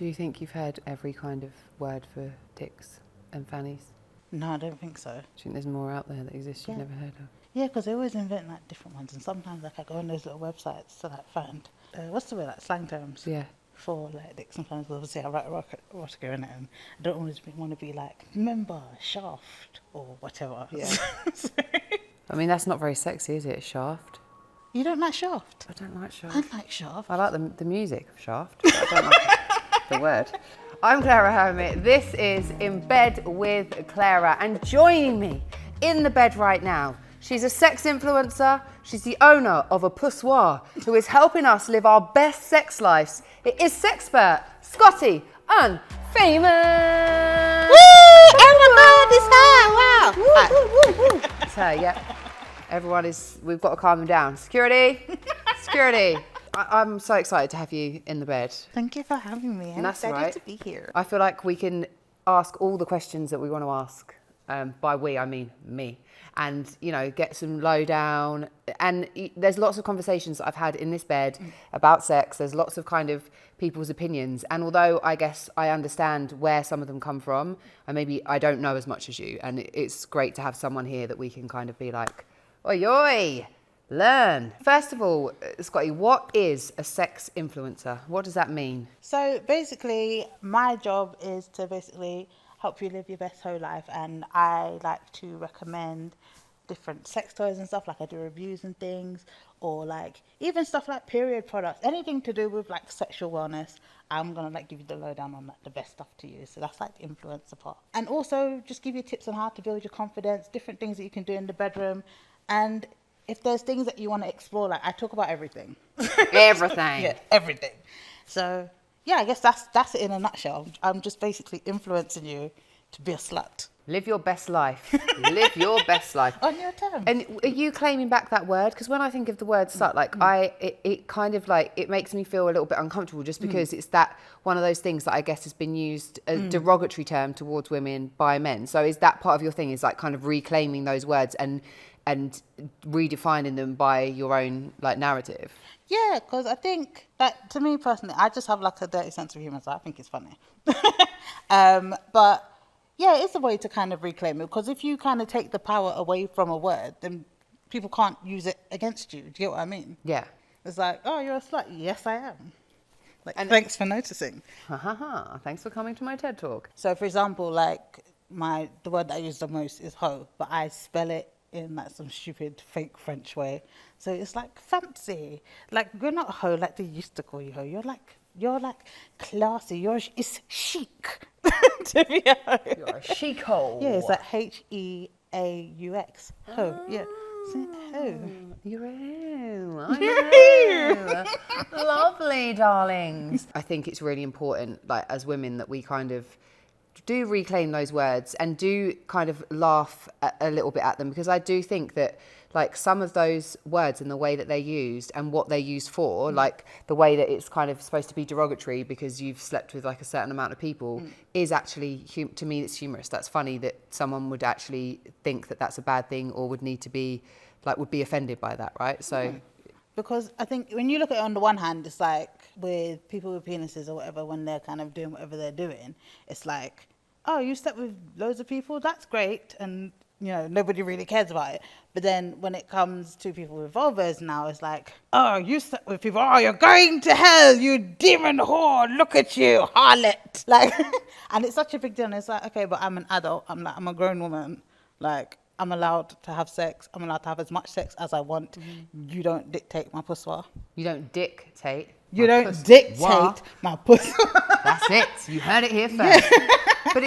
Do you think you've heard every kind of word for dicks and fannies? No, I don't think so. Do you think there's more out there that exists you've never heard of? Yeah, because they always invent like different ones, and sometimes like I go on those little websites to like find what's the word, like slang terms. Yeah. For like dicks and fannies. Obviously, I write erotica in it, and I don't always want to be like member, shaft, or whatever. Yeah. I mean, that's not very sexy, is it? Shaft. You don't like shaft? I don't like Shaft. I like shaft. I like the music of Shaft, but I don't like the word. I'm Claira Hermit. This is In Bed with Claira, and joining me in the bed right now, she's a sex influencer. She's the owner of a poussoir who is helping us live our best sex lives. It is xpert Scotty Unfamous. Woo! Oh my God, it's her! Wow! Woo, woo, woo, woo. It's her, yeah. We've got to calm them down. Security, security. I'm so excited to have you in the bed. Thank you for having me. I'm excited to be here. I feel like we can ask all the questions that we want to ask. By we, I mean me. And, you know, get some lowdown. And there's lots of conversations that I've had in this bed about sex. There's lots of kind of people's opinions. And although I guess I understand where some of them come from, and maybe I don't know as much as you, and it's great to have someone here that we can kind of be like, oi, oi, learn. First of all, Scotty, what is a sex influencer? What does that mean? So basically, my job is to basically help you live your best whole life, and I like to recommend different sex toys and stuff. Like I do reviews and things, or like even stuff like period products, anything to do with like sexual wellness. I'm gonna like give you the lowdown on like the best stuff to use. So that's like the influencer part, and also just give you tips on how to build your confidence, different things that you can do in the bedroom, and if there's things that you want to explore, like I talk about everything. Everything. Yeah, everything. So yeah, I guess that's it in a nutshell. I'm just basically influencing you to be a slut. Live your best life. Live your best life. On your terms. And are you claiming back that word? Because when I think of the word slut, like it kind of like, it makes me feel a little bit uncomfortable just because it's that one of those things that I guess has been used a derogatory term towards women by men. So is that part of your thing, is like kind of reclaiming those words and redefining them by your own like narrative? Yeah, because I think that, to me personally, I just have like a dirty sense of humour, so I think it's funny. But yeah, it's a way to kind of reclaim it, because if you kind of take the power away from a word, then people can't use it against you. Do you get what I mean? Yeah. It's like, oh, you're a slut. Yes, I am. Like, and thanks for noticing. Thanks for coming to my TED Talk. So, for example, like the word that I use the most is hoe, but I spell it in like some stupid fake French way. So it's like fancy. Like you're not a hoe like they used to call you hoe. You're like classy. It's chic to be a hoe. You're a chic hoe. Yeah, it's like Heaux. Hoe. Yeah. So, hoe. You're a hoe. Lovely, darlings. I think it's really important, like as women, that we kind of do reclaim those words and do kind of laugh a little bit at them, because I do think that like some of those words and the way that they're used and what they're used for, like the way that it's kind of supposed to be derogatory because you've slept with like a certain amount of people, is actually, to me, it's humorous. That's funny that someone would actually think that that's a bad thing or would need to be like, would be offended by that, right? So because I think when you look at it on the one hand, it's like with people with penises or whatever, when they're kind of doing whatever they're doing, it's like, oh, you slept with loads of people? That's great. And, you know, nobody really cares about it. But then when it comes to people with vulvas now, it's like, oh, you slept with people. Oh, you're going to hell, you demon whore. Look at you, harlot. Like, and it's such a big deal. And it's like, okay, but I'm an adult. I'm a grown woman. Like, I'm allowed to have sex. I'm allowed to have as much sex as I want. You don't dictate my poussoir. You don't dictate. You don't dictate my poussoir. That's it. You heard it here first. Yeah. But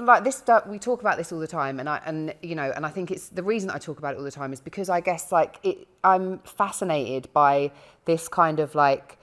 like this stuff, we talk about this all the time, and I think it's the reason I talk about it all the time is because I guess like I'm fascinated by this kind of like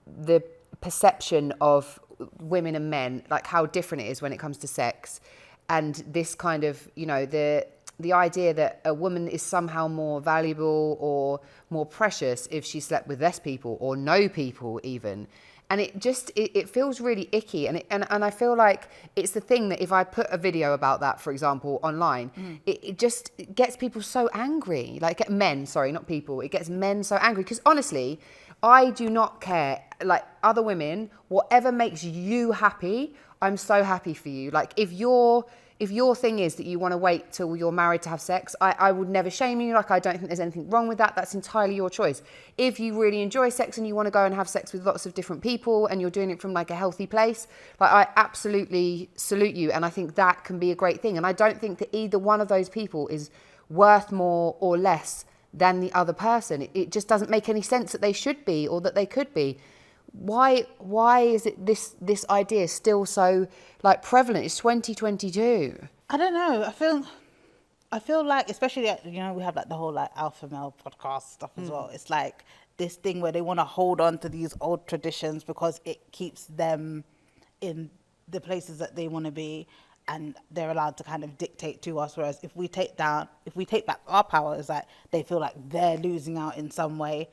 the perception of women and men, like how different it is when it comes to sex, and this kind of, you know, the idea that a woman is somehow more valuable or more precious if she slept with less people or no people even. And it feels really icky. And I feel like it's the thing that if I put a video about that, for example, online, it just gets people so angry. Like men, sorry, not people. It gets men so angry. Because honestly, I do not care. Like other women, whatever makes you happy, I'm so happy for you. Like if your thing is that you want to wait till you're married to have sex, I would never shame you. Like I don't think there's anything wrong with that. That's entirely your choice. If you really enjoy sex and you want to go and have sex with lots of different people and you're doing it from like a healthy place, like I absolutely salute you. And I think that can be a great thing. And I don't think that either one of those people is worth more or less than the other person. It just doesn't make any sense that they should be or that they could be. Why is it this idea still so like prevalent? It's 2022. I don't know. I feel like, especially we have like the whole like alpha male podcast stuff as well. It's like this thing where they want to hold on to these old traditions because it keeps them in the places that they want to be, and they're allowed to kind of dictate to us. Whereas if we take back our power, it's like they feel like they're losing out in some way.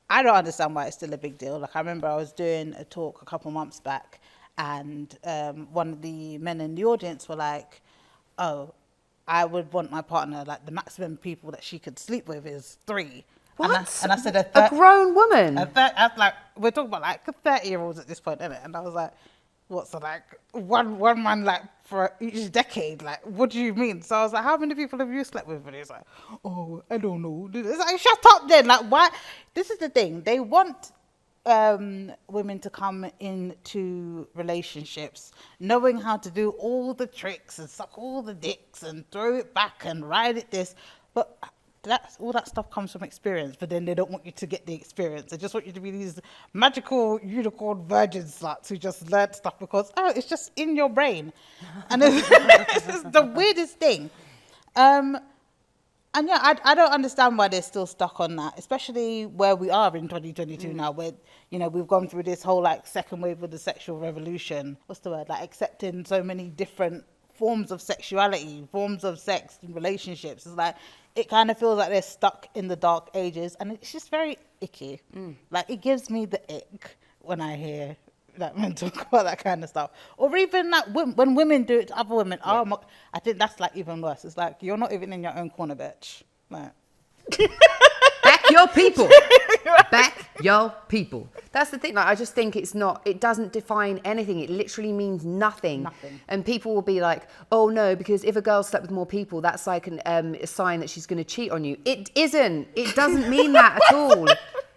I don't understand why it's still a big deal. Like I remember I was doing a talk a couple months back, and one of the men in the audience were like, "Oh, I would want my partner, like the maximum people that she could sleep with is 3." What? And I said, a grown woman? I was like, we're talking about like 30-year-olds at this point, isn't it? And I was like, what, so like one man like for each decade? Like, what do you mean? So I was like, how many people have you slept with? And he's like, oh, I don't know. It's like, shut up then. Like, why? This is the thing. They want women to come into relationships knowing how to do all the tricks and suck all the dicks and throw it back and ride it this. But all that stuff comes from experience, but then they don't want you to get the experience. They just want you to be these magical unicorn virgin sluts who just learn stuff because, it's just in your brain. And it's the weirdest thing. And yeah, I don't understand why they're still stuck on that, especially where we are in 2022 now, where, we've gone through this whole like second wave of the sexual revolution. What's the word? Like accepting so many different forms of sexuality, forms of sex and relationships. It's like, it kind of feels like they're stuck in the dark ages, and it's just very icky. Like it gives me the ick when I hear like men talk about that kind of stuff, or even like when women do it to other women. Yeah. I think that's like even worse. It's like you're not even in your own corner, bitch. Like back your people. Back your people. That's the thing. Like, I just think it doesn't define anything. It literally means nothing. And people will be like, oh no, because if a girl slept with more people, that's like a sign that she's going to cheat on you. It isn't. It doesn't mean that at all.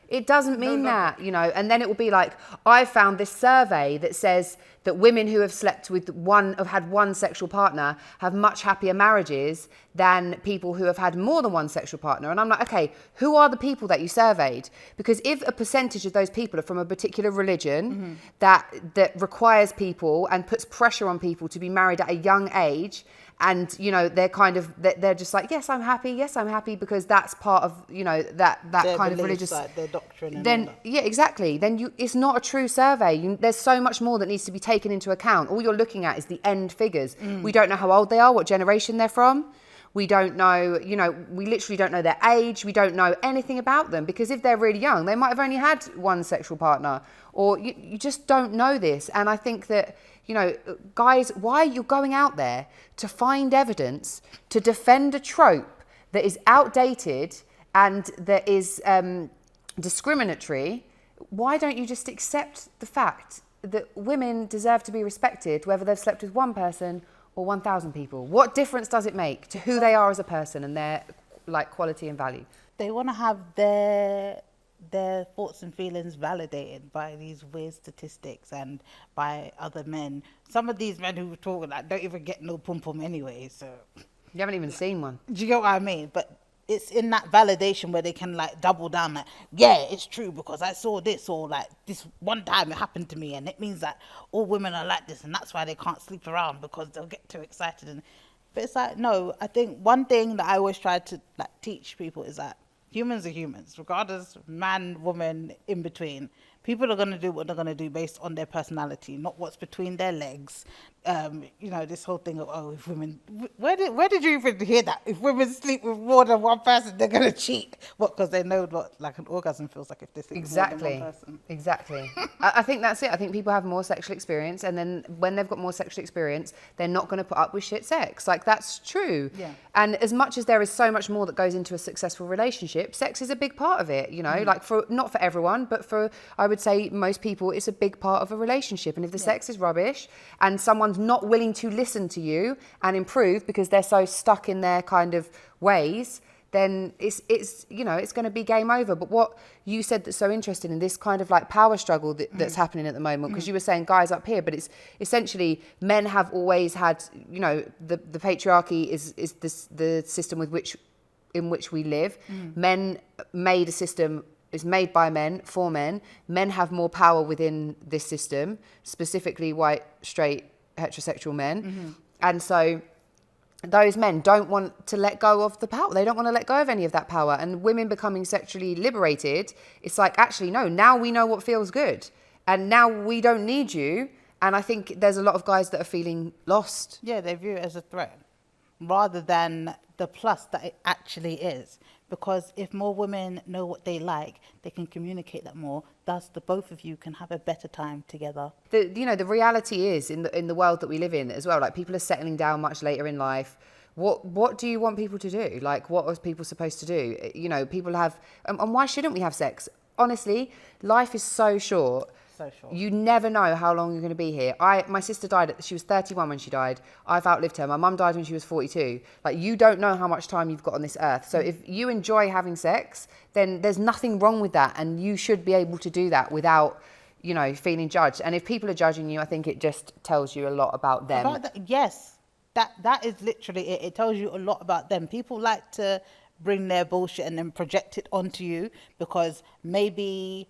It doesn't mean that, and then it will be like, I found this survey that says that women who have slept with have had one sexual partner have much happier marriages than people who have had more than one sexual partner. And I'm like, okay, who are the people that you surveyed? Because if a percentage of those people are from a particular religion that requires people and puts pressure on people to be married at a young age, and they're just like, yes I'm happy because that's part of that their kind of religious, like their doctrine and then all that. Yeah, exactly, then it's not a true survey. There's so much more that needs to be taken into account. All you're looking at is the end figures. We don't know how old they are, what generation they're from. We don't know, we literally don't know their age. We don't know anything about them, because if they're really young, they might have only had one sexual partner, or you just don't know this. And I think that, guys, why you're going out there to find evidence to defend a trope that is outdated and that is discriminatory? Why don't you just accept the fact that women deserve to be respected, whether they've slept with one person or 1,000 people? What difference does it make to who they are as a person and their like quality and value? They want to have their thoughts and feelings validated by these weird statistics and by other men. Some of these men who were talking like don't even get no pum pum anyway. So you haven't even seen one. Do you get what I mean? But it's in that validation where they can like double down, like, yeah, it's true because I saw this, or like this one time it happened to me, and it means that all women are like this, and that's why they can't sleep around because they'll get too excited. But it's like, no, I think one thing that I always try to like teach people is that humans are humans, regardless man, woman, in between. People are going to do what they're going to do based on their personality, not what's between their legs. you know, this whole thing of, oh, if women, where did you even hear that? If women sleep with more than one person, they're going to cheat. What, because they know what like an orgasm feels like if they sleep with more than one person. Exactly. I think that's it. I think people have more sexual experience, and then when they've got more sexual experience, they're not going to put up with shit sex. Like, that's true. Yeah. And as much as there is so much more that goes into a successful relationship, sex is a big part of it, you know, like not for everyone, but for, I would say, most people, it's a big part of a relationship. And if the sex is rubbish and someone's not willing to listen to you and improve because they're so stuck in their kind of ways, then it's you know, it's going to be game over. But what you said that's so interesting in this kind of like power struggle that's happening at the moment, because you were saying guys up here, but it's essentially men have always had, you know, the patriarchy is the system in which we live. Men made a system, is made by men for men. Men have more power within this system, specifically white, straight, heterosexual men. And so those men don't want to let go of the power. They don't want to let go of any of that power. And women becoming sexually liberated, it's like, actually, no, now we know what feels good. And now we don't need you. And I think there's a lot of guys that are feeling lost. Yeah, they view it as a threat rather than the plus that it actually is. Because if more women know what they like, they can communicate that more. Thus, the both of you can have a better time together. The reality is in the world that we live in as well. Like, people are settling down much later in life. What do you want people to do? Like, what are people supposed to do? You know, people have, and why shouldn't we have sex? Honestly, life is so short. So short. You never know how long you're going to be here. My sister died, she was 31 when she died. I've outlived her. My mum died when she was 42. Like, you don't know how much time you've got on this earth. So if you enjoy having sex, then there's nothing wrong with that. And you should be able to do that without, you know, feeling judged. And if people are judging you, I think it just tells you a lot about them. Yes, that is literally it. It tells you a lot about them. People like to bring their bullshit and then project it onto you because maybe,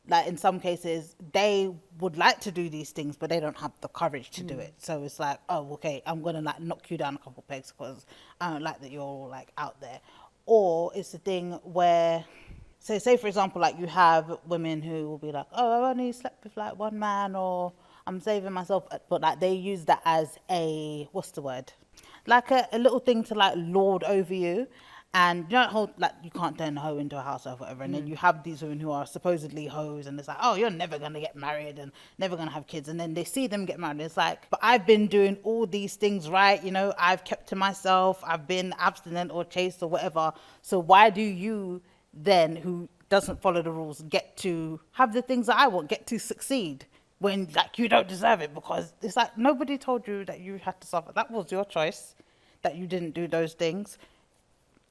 like, in some cases they would like to do these things but they don't have the courage to do it. So it's like, oh, okay, I'm gonna like knock you down a couple pegs because I don't like that you're all like out there. Or it's the thing where, so say for example, like, you have women who will be like, oh, I only slept with like one man, or I'm saving myself, but like they use that as a, what's the word, like a little thing to like lord over you. And you know, whole, like, you can't turn a hoe into a house or whatever. And then you have these women who are supposedly hoes, and it's like, oh, you're never going to get married and never going to have kids. And then they see them get married. It's like, but I've been doing all these things right. You know, I've kept to myself. I've been abstinent or chaste or whatever. So why do you then, who doesn't follow the rules, get to have the things that I want, get to succeed when, like, you don't deserve it? Because it's like, nobody told you that you had to suffer. That was your choice, that you didn't do those things.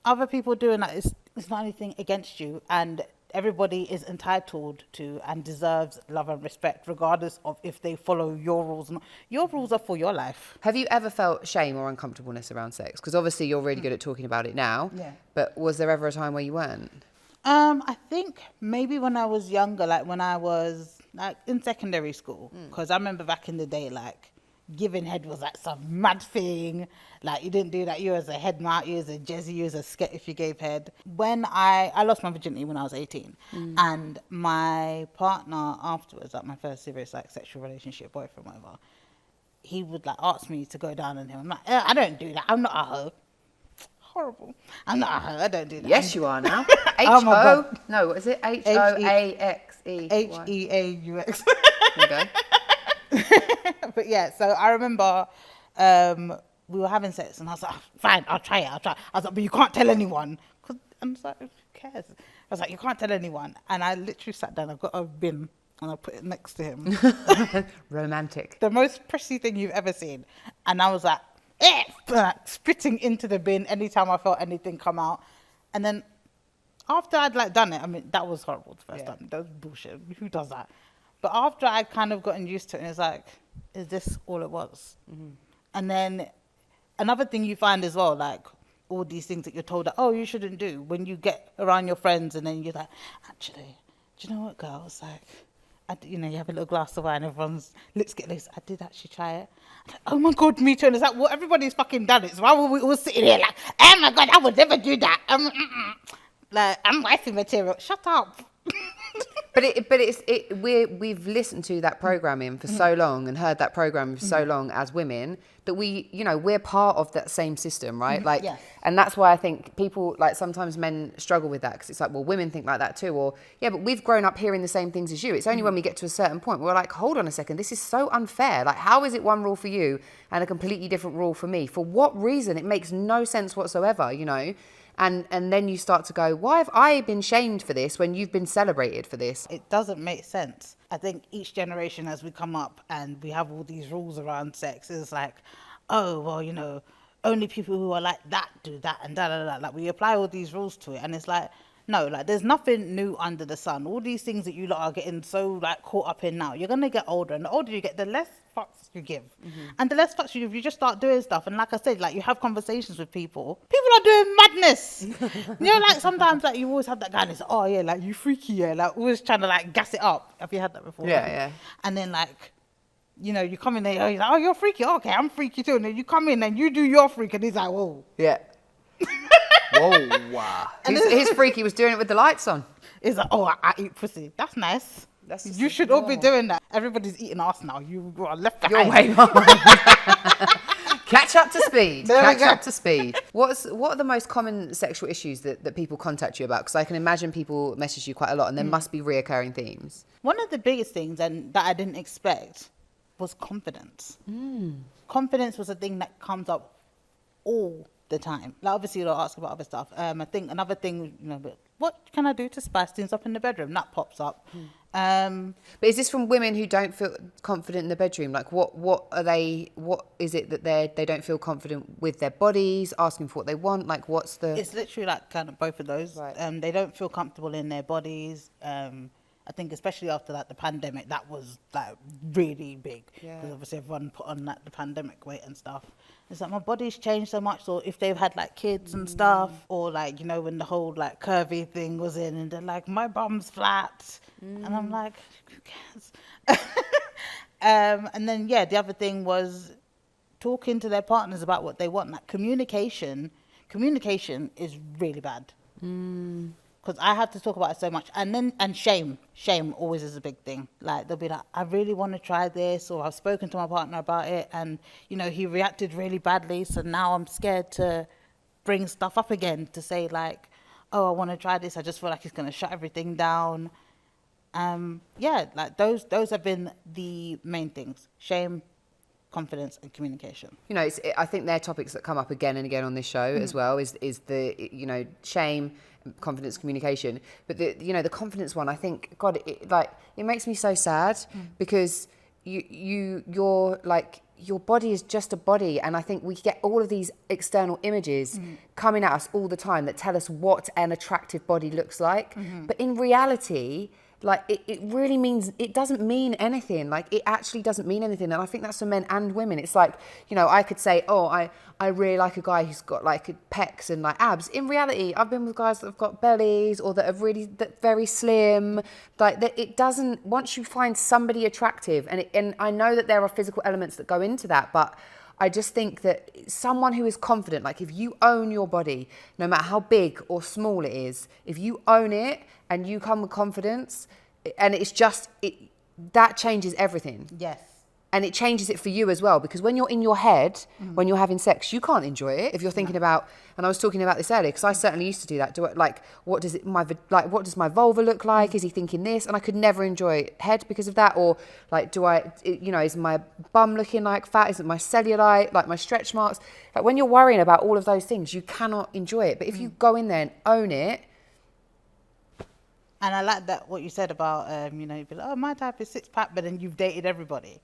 Other people doing that is not anything against you, and everybody is entitled to and deserves love and respect, regardless of if they follow your rules or not. Your rules are for your life. Have you ever felt shame or uncomfortableness around sex? Because obviously you're really good at talking about it now. Yeah. But was there ever a time where you weren't? I think maybe when I was younger, like when I was like in secondary school, because I remember back in the day, like, giving head was like some mad thing. Like, you didn't do that. You was a head mount, you was a jezzy, you was a sket if you gave head. When I lost my virginity when I was 18, and my partner afterwards, like my first serious like sexual relationship, boyfriend, whatever, he would like ask me to go down on him. I'm like, I don't do that. I'm not a hoe. Horrible. I'm not a hoe. I don't do that. Yes, you are now. Oh my H-O. God. No, what is it? H-O-A-X-E. H-E-A-U-X. There you go. But yeah, so I remember we were having sex and I was like, oh, fine, I'll try it. I was like, but you can't tell anyone. And I was like, who cares? I was like, you can't tell anyone. And I literally sat down, I got a bin and I put it next to him. Romantic. The most prissy thing you've ever seen. And I was like, like spitting into the bin anytime I felt anything come out. And then after I'd like done it, I mean, that was horrible the first time. That was bullshit. Who does that? But after I'd kind of gotten used to it, it's like, is this all it was? And then another thing you find as well, like all these things that you're told that, oh, you shouldn't do, when you get around your friends and then you're like, actually, do you know what, girls? Like, you know, you have a little glass of wine, everyone's lips get loose. I did actually try it. I'm like, oh my God, me too. And it's like, well, everybody's fucking done it. So why were we all sitting here like, oh my God, I would never do that. Like, I'm wifey material. Shut up. we've listened to that programming for so long and heard that programming for so long as women that we're part of that same system, right? Like, Yes. and that's why I think people, like, sometimes men struggle with that, because it's like, well, women think like that too, or yeah, but we've grown up hearing the same things as you. It's only when we get to a certain point we're like, hold on a second, this is so unfair. Like, how is it one rule for you and a completely different rule for me? For what reason? It makes no sense whatsoever, you know. And then you start to go, why have I been shamed for this when you've been celebrated for this? It doesn't make sense. I think each generation, as we come up and we have all these rules around sex, is like, oh, well, you know, only people who are like that do that and da da da. Like, we apply all these rules to it, and it's like, no, like, there's nothing new under the sun. All these things that you lot are getting so like caught up in now, you're gonna get older, and the older you get, the less fucks you give. And the less fucks you give, you just start doing stuff. And like I said, like, you have conversations with people are doing madness. You know, like, sometimes, like, you always have that guy and it's, oh yeah, like, you freaky, yeah, like, always trying to like gas it up. Have you had that before? Yeah. And then, like, you know, you come in there, you're like, oh, you're freaky, okay, I'm freaky too. And then you come in and you do your freak, and he's like, whoa. Yeah. Whoa. Wow. His freaky was doing it with the lights on. It's like, oh, I eat pussy. That's nice. You should all be doing that. Everybody's eating ass now. You are left behind. You're way behind. Catch up to speed. Catch up to speed. What are the most common sexual issues that people contact you about? Because I can imagine people message you quite a lot, and there must be reoccurring themes. One of the biggest things, and that I didn't expect, was confidence. Confidence was a thing that comes up all the time. Like, obviously, they'll ask about other stuff. I think another thing, you know, but what can I do to spice things up in the bedroom? That pops up. But is this from women who don't feel confident in the bedroom? Like, what is it that they don't feel confident with their bodies, asking for what they want? Like, what's the... It's literally like kind of both of those. Right. They don't feel comfortable in their bodies. I think especially after like the pandemic, that was like really big. Because obviously everyone put on like the pandemic weight and stuff. It's like, my body's changed so much. Or if they've had like kids and stuff, or like, you know, when the whole like curvy thing was in, and they're like, my bum's flat. And I'm like, who cares? And then, yeah, the other thing was talking to their partners about what they want. Like, communication is really bad. Because I have to talk about it so much. And shame always is a big thing. Like, they'll be like, I really want to try this, or I've spoken to my partner about it, and, you know, he reacted really badly, so now I'm scared to bring stuff up again, to say like, oh, I want to try this, I just feel like he's going to shut everything down. Yeah, like, those have been the main things: shame, confidence, and communication. You know, I think they're topics that come up again and again on this show as well, is the, you know, shame, confidence, communication. But the confidence one, I think, God, it makes me so sad, because you're like, your body is just a body, and I think we get all of these external images coming at us all the time that tell us what an attractive body looks like. But in reality, like, it really means, it doesn't mean anything. Like, it actually doesn't mean anything. And I think that's for men and women. It's like, you know, I could say, oh, I really like a guy who's got like pecs and like abs. In reality, I've been with guys that have got bellies, or that are very slim. Like, that it doesn't, once you find somebody attractive, and I know that there are physical elements that go into that, but I just think that someone who is confident, like, if you own your body, no matter how big or small it is, if you own it and you come with confidence, and it's just, that changes everything. Yes. And it changes it for you as well, because when you're in your head, when you're having sex, you can't enjoy it. If you're thinking about, and I was talking about this earlier, because I certainly used to do that. What does my vulva look like? Is he thinking this? And I could never enjoy head because of that. Or like, is my bum looking like fat? Is it my cellulite, like my stretch marks? Like, when you're worrying about all of those things, you cannot enjoy it. But if you go in there and own it. And I like that, what you said about, you know, you'd be like, oh, my type is six-pack, but then you've dated everybody.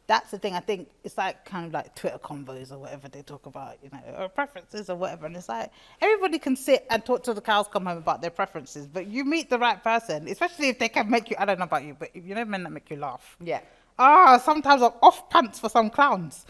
That's the thing. I think it's like kind of like Twitter convos or whatever they talk about, you know, or preferences or whatever. And it's like, everybody can sit and talk till the cows come home about their preferences, but you meet the right person, especially if they can make you, I don't know about you, but if you know men that make you laugh. Yeah. Sometimes I'm off pants for some clowns.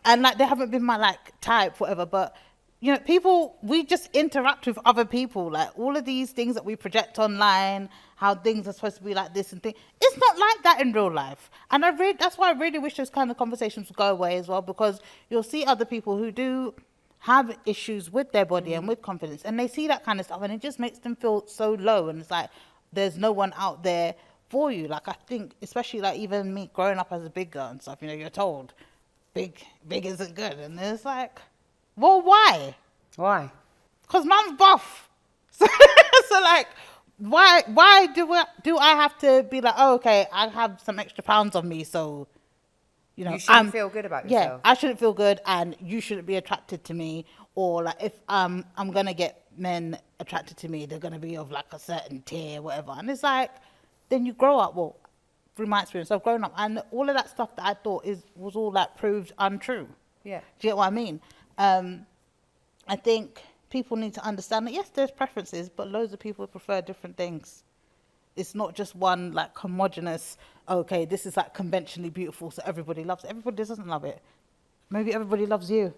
And like, they haven't been my like type, whatever, but you know, we just interact with other people. Like, all of these things that we project online, how things are supposed to be like this and things, it's not like that in real life. And that's why I really wish those kind of conversations would go away as well, because you'll see other people who do have issues with their body and with confidence, and they see that kind of stuff, and it just makes them feel so low, and it's like there's no one out there for you. Like, I think, especially like even me growing up as a big girl and stuff, you know, you're told big isn't good, and it's like, well, why? Because man's buff. So like, why do I have to be like, oh, okay, I have some extra pounds on me, so, you know, you shouldn't feel good about yourself. Yeah, I shouldn't feel good, and you shouldn't be attracted to me. Or like, if I'm gonna get men attracted to me, they're gonna be of like a certain tier, whatever. And it's like, then you grow up. Well, through my experience, I've grown up, and all of that stuff that I thought was all like proved untrue. Yeah. Do you get what I mean? I think people need to understand that, yes, there's preferences, but loads of people prefer different things. It's not just one like homogenous, okay, this is like conventionally beautiful, so everybody loves it. Everybody doesn't love it. Maybe everybody loves you.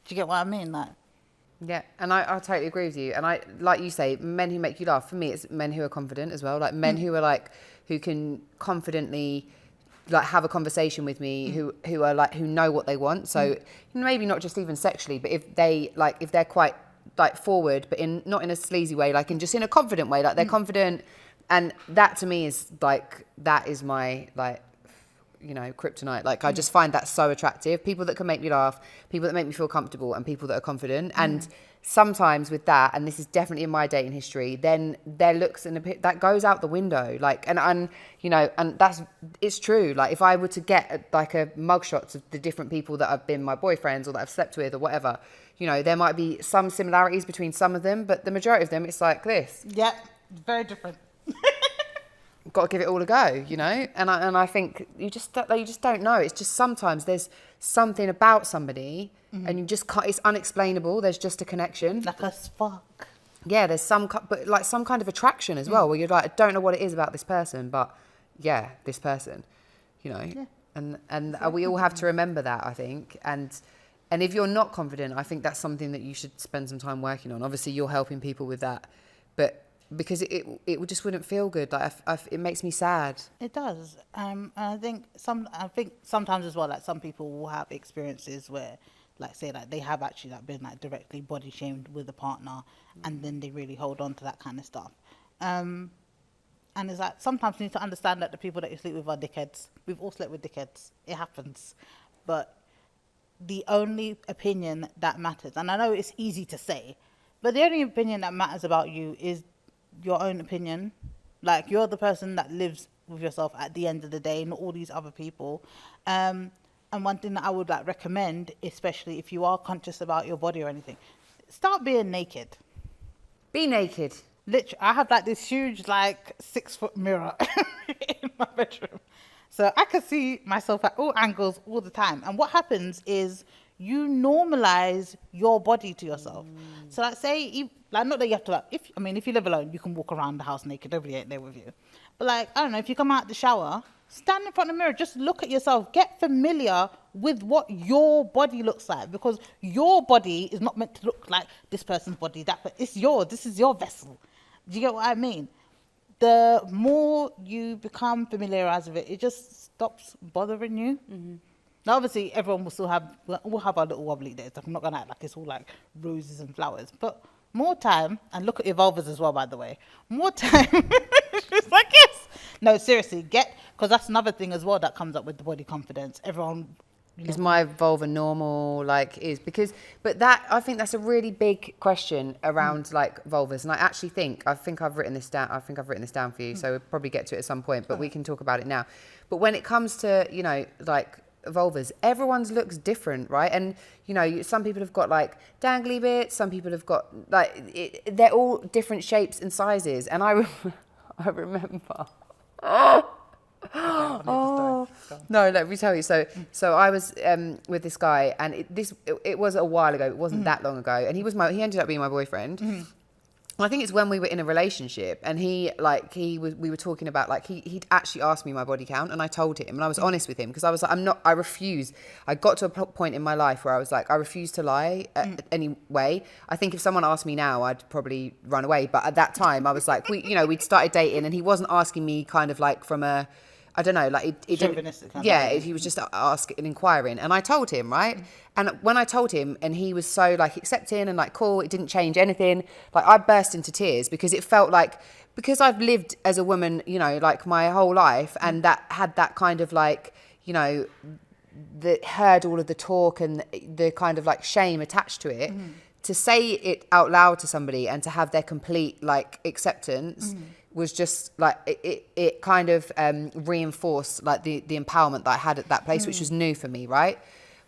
Do you get what I mean? Like, yeah, and I totally agree with you. And I, like you say, men who make you laugh, for me, it's men who are confident as well. Like men who are like, who can confidently like have a conversation with me, who are like, who know what they want. So maybe not just even sexually, but if they're quite like forward, but not in a sleazy way, like just in a confident way, like they're confident. And that to me is like, that is my like, you know, kryptonite. Like I just find that so attractive. People that can make me laugh, people that make me feel comfortable, and people that are confident. And sometimes with that, and this is definitely in my dating history, then their looks and that goes out the window. Like, and you know, and it's true. Like if I were to get like a mugshots of the different people that have been my boyfriends or that I've slept with or whatever, you know, there might be some similarities between some of them, but the majority of them, it's like this. Yep, very different. Got to give it all a go, you know. And I think you just don't know. It's just sometimes there's something about somebody, and you just can't. It's unexplainable. There's just a connection, Like a spark. Yeah, there's some kind of attraction as well, where you're like, I don't know what it is about this person, but yeah, this person, you know. Yeah. And we all have to remember that, I think. And if you're not confident, I think that's something that you should spend some time working on. Obviously, you're helping people with that, but because it just wouldn't feel good. Like it makes me sad. It does. And I think sometimes as well, like some people will have experiences where, like, say, like they have actually like been like directly body shamed with a partner, and then they really hold on to that kind of stuff. And it's like sometimes you need to understand that the people that you sleep with are dickheads. We've all slept with dickheads. It happens. But the only opinion that matters, and I know it's easy to say, but the only opinion that matters about you is your own opinion. Like, you're the person that lives with yourself at the end of the day, not all these other people. And one thing that I would like recommend, especially if you are conscious about your body or anything, start being naked. Be naked. Literally, I have like this huge like 6-foot mirror in my bedroom, so I can see myself at all angles all the time. And what happens is you normalize your body to yourself. So like, say, like, not that you have to, like, if you live alone, you can walk around the house naked, nobody ain't there with you. But like, I don't know, if you come out the shower, stand in front of the mirror, just look at yourself, get familiar with what your body looks like, because your body is not meant to look like this person's body, but it's yours, this is your vessel. Do you get what I mean? The more you become familiarized with it, it just stops bothering you. Now, obviously, everyone we'll have our little wobbly days. I'm not going to act like it's all like roses and flowers. But more time, and look at your vulvas as well, by the way. More time. It's like, yes. No, seriously, because that's another thing as well that comes up with the body confidence. Everyone... Is my vulva normal? But that, I think that's a really big question around like vulvas. And I think I've written this down. I think I've written this down for you. So we'll probably get to it at some point, but we can talk about it now. But when it comes to, you know, like vulvas, everyone's looks different, right? And, you know, some people have got like dangly bits. Some people have got like, they're all different shapes and sizes. And I remember... Oh no, let me tell you. So I was with this guy, and it was a while ago. It wasn't that long ago, and he ended up being my boyfriend. I think it's when we were in a relationship, and we were talking about, like, he'd actually asked me my body count, and I told him, and I was honest with him, because I was like, I refuse. I got to a point in my life where I was like, I refuse to lie anyway. I think if someone asked me now, I'd probably run away. But at that time, I was like, we'd started dating, and he wasn't asking me kind of like from a, I don't know, like he Chauvinistic didn't. kind of Yeah, he was just asking and inquiring, and I told him, right. And when I told him, and he was so like accepting and like cool, it didn't change anything. Like I burst into tears because it felt like, because I've lived as a woman, you know, like my whole life, and that had that kind of like, you know, that heard all of the talk and the kind of like shame attached to it. To say it out loud to somebody and to have their complete like acceptance was just like it kind of reinforced like the empowerment that I had at that place, which was new for me, right?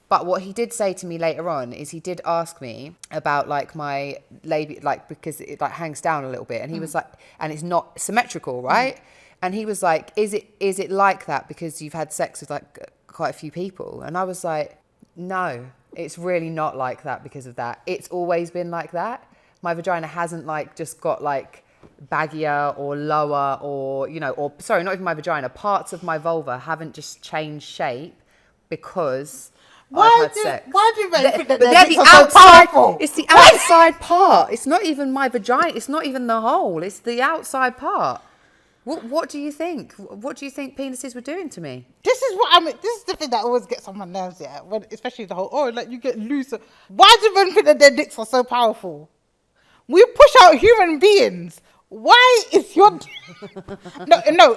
But what he did say to me later on is he did ask me about like my labia, like because it like hangs down a little bit, and he was like, and it's not symmetrical, right? And he was like, is it like that because you've had sex with like quite a few people? And I was like, no, it's really not like that because of that. It's always been like that. My vagina hasn't like just got like baggier or lower, or, you know, or sorry, not even my vagina. Parts of my vulva haven't just changed shape because I've had sex. Why do men think that But their they're dicks the are so outside. powerful? It's the outside part. It's not even my vagina. It's not even the hole. It's the outside part. What do you think? What do you think penises were doing to me? This is what I mean. This is the thing that always gets on my nerves, yeah. When, especially the whole, like you get looser. Why do men think that their dicks are so powerful? We push out human beings. Why is your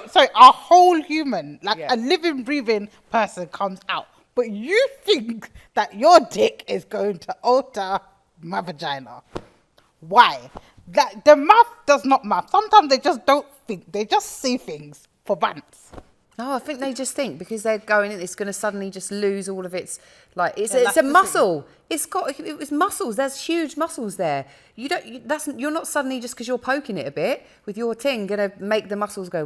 sorry, a whole human, like a living, breathing person comes out, but you think that your dick is going to alter my vagina? Why? That the math does not math. Sometimes they just don't think. They just say things for bants. No, I think they just think because they're going in, it's going to suddenly just lose all of its, like, it's a muscle. It was muscles. There's huge muscles there. You're not suddenly just because you're poking it a bit with your ting going to make the muscles go.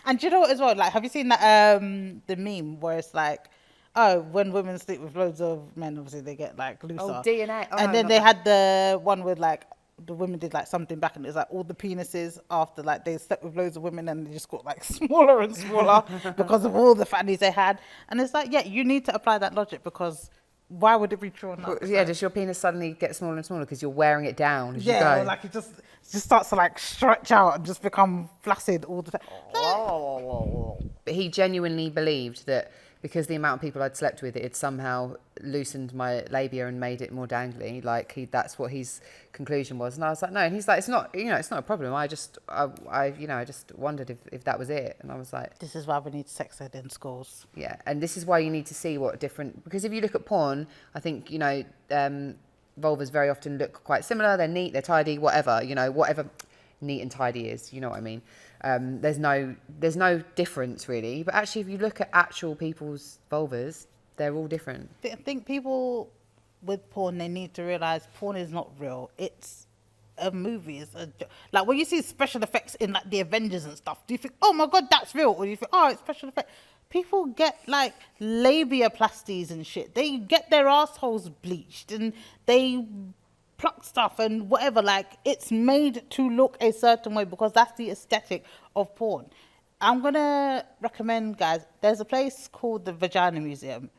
And do you know what as well? Like, have you seen that the meme where it's like, oh, when women sleep with loads of men, obviously they get like looser. Oh, DNA. Oh, and no, then they had the one with like the women did like something back, and it was like all the penises after like they slept with loads of women, and they just got like smaller and smaller because of all the fannies they had. And it's like, yeah, you need to apply that logic, because why would it be true or not? Yeah, does your penis suddenly get smaller and smaller because you're wearing it down as you go? Yeah, like it just starts to like stretch out and just become flaccid all the time. But he genuinely believed that because the amount of people I'd slept with, it had somehow loosened my labia and made it more dangly. Like that's what his conclusion was. And I was like, no. And he's like, it's not, it's not a problem. I just wondered if that was it. And I was like, this is why we need sex ed in schools. Yeah. And this is why you need to see what different, because if you look at porn, I think, vulvas very often look quite similar. They're neat, they're tidy, whatever neat and tidy is, you know what I mean? There's no difference really, but actually if you look at actual people's vulvas, they're all different. I think people with porn, they need to realize porn is not real. It's a movie. Like when you see special effects in like the Avengers and stuff, do you think, oh my god, that's real? Or do you think, oh, it's special effect? People get like labiaplasties and shit. They get their assholes bleached and they pluck stuff and whatever. Like it's made to look a certain way because that's the aesthetic of porn. I'm gonna recommend, guys, there's a place called the Vagina Museum.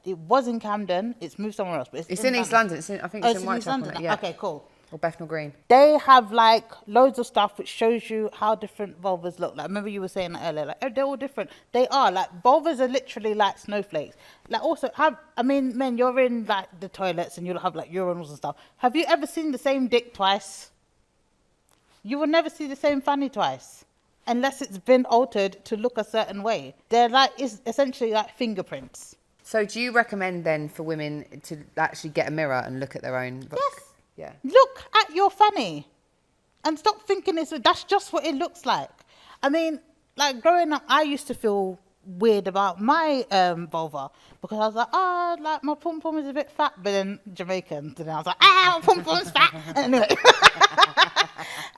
It was in Camden. It's moved somewhere else, but it's in East London. I think it's in Whitechapel. London. Okay, cool. Or Bethnal Green. They have like loads of stuff which shows you how different vulvas look. Like remember you were saying that earlier, like they're all different. They are like vulvas are literally like snowflakes. Like also men, you're in like the toilets and you'll have like urinals and stuff. Have you ever seen the same dick twice? You will never see the same fanny twice unless it's been altered to look a certain way. They're like, it's essentially like fingerprints. So do you recommend then for women to actually get a mirror and look at their own? Yes. Yeah. Look at your fanny and stop thinking that's just what it looks like. I mean, like growing up, I used to feel weird about my vulva because I was like, like my pom pom is a bit fat, but then Jamaican, and I was like, my pom pom's fat. Anyway.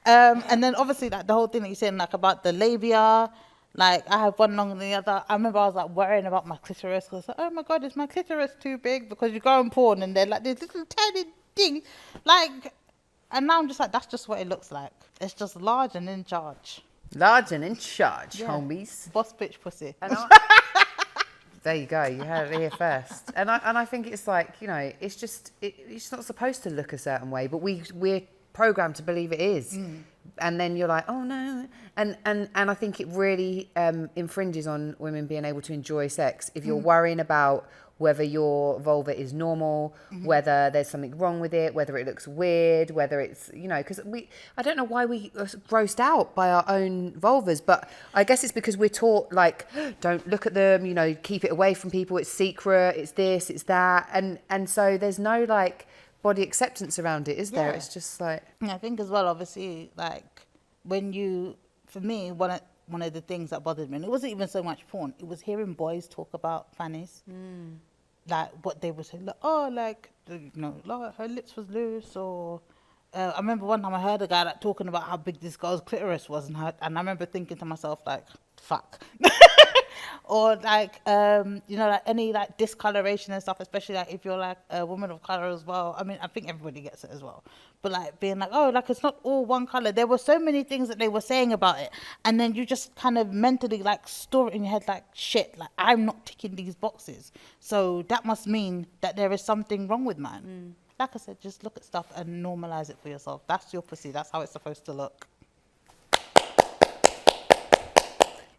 And then obviously like the whole thing that you're saying like about the labia, like I have one longer than the other. I remember I was like worrying about my clitoris because I was like, oh my god, is my clitoris too big? Because you go on porn and they're like this little tiny thing, like, and now I'm just like, that's just what it looks like. It's just large and in charge. Large and in charge, homies. Boss bitch pussy. There you go. You heard it here first. And I think it's like, it's not supposed to look a certain way, but we're programmed to believe it is. and then you're like, oh no, and I think it really infringes on women being able to enjoy sex if you're worrying about whether your vulva is normal, whether there's something wrong with it, whether it looks weird, whether it's, you know, because I don't know why we are grossed out by our own vulvas, but I guess it's because we're taught, like, don't look at them, you know, keep it away from people, it's secret, it's this, it's that, and so there's no, like, body acceptance around it, is there? It's just like... I think as well, obviously, like, when you, for me, one of the things that bothered me, and it wasn't even so much porn, it was hearing boys talk about fannies. Like what they would say, like, oh, like, you know, like her lips was loose, or I remember one time I heard a guy like talking about how big this girl's clitoris was, and I remember thinking to myself, like, fuck. Or like, you know, like any like discoloration and stuff, especially like if you're like a woman of color as well. I mean, I think everybody gets it as well. But like being like, oh, like it's not all one color. There were so many things that they were saying about it. And then you just kind of mentally like store it in your head like, shit, like I'm not ticking these boxes. So that must mean that there is something wrong with mine. Like I said, just look at stuff and normalize it for yourself. That's your pussy. That's how it's supposed to look.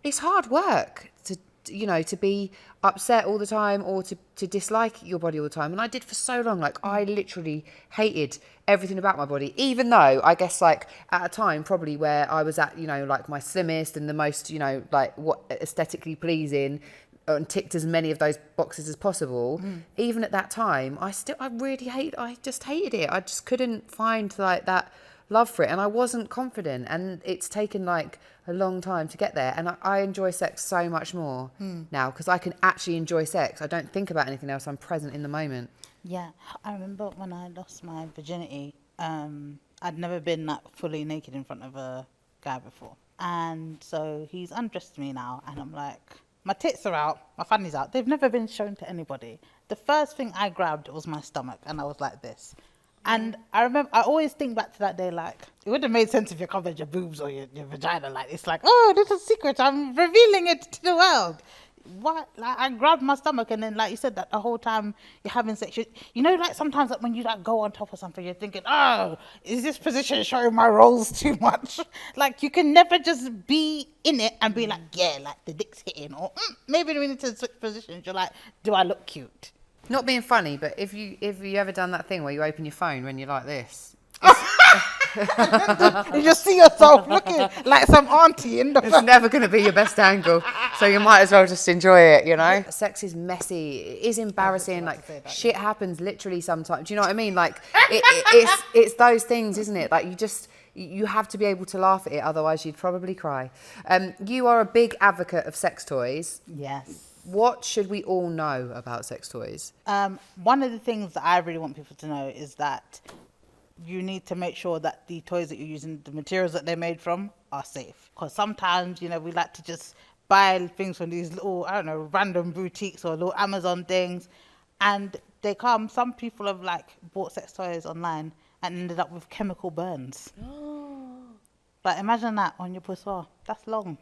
It's hard work to, you know, to be upset all the time or to dislike your body all the time. And I did for so long. Like, I literally hated everything about my body, even though I guess, like, at a time probably where I was at, you know, like my slimmest and the most, you know, like what aesthetically pleasing, and ticked as many of those boxes as possible. Even at that time, I just hated it. I just couldn't find like that love for it, and I wasn't confident, and it's taken like a long time to get there. And I enjoy sex so much more now because I can actually enjoy sex. I don't think about anything else. I'm present in the moment. Yeah, I remember when I lost my virginity, I'd never been like fully naked in front of a guy before, and so he's undressed me now, and I'm like, my tits are out, my fanny's out. They've never been shown to anybody. The first thing I grabbed was my stomach, and I was like this. And I remember, I always think back to that day, like, it would have made sense if you covered your boobs or your vagina. Like, it's like, oh, this is a secret. I'm revealing it to the world. What? Like, I grabbed my stomach, and then, like you said, that the whole time you're having sex, you know, like sometimes like when you like go on top of something, you're thinking, oh, is this position showing my rolls too much? Like, you can never just be in it and be like, yeah, like the dick's hitting, or maybe we need to switch positions. You're like, do I look cute? Not being funny, but if you ever done that thing where you open your phone when you're like this, you just see yourself looking like some auntie in the it's never going to be your best angle, so you might as well just enjoy it, you know. Sex is messy, it is embarrassing, like shit happens literally sometimes, do you know what I mean? Like it's those things, isn't it? Like you have to be able to laugh at it, otherwise you'd probably cry. You are a big advocate of sex toys. Yes. What should we all know about sex toys? One of the things that I really want people to know is that you need to make sure that the toys that you're using, the materials that they're made from, are safe. Because sometimes, you know, we like to just buy things from these little, I don't know, random boutiques or little Amazon things, and some people have like bought sex toys online and ended up with chemical burns. Like, imagine that on your pissoir. That's long.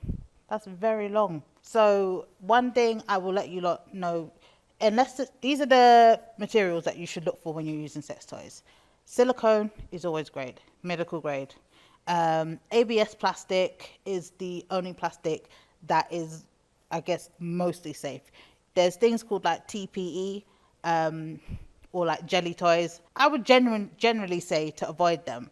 That's very long. So one thing I will let you lot know, these are the materials that you should look for when you're using sex toys. Silicone is always great, medical grade. ABS plastic is the only plastic that is, I guess, mostly safe. There's things called like TPE or like jelly toys. I would generally say to avoid them,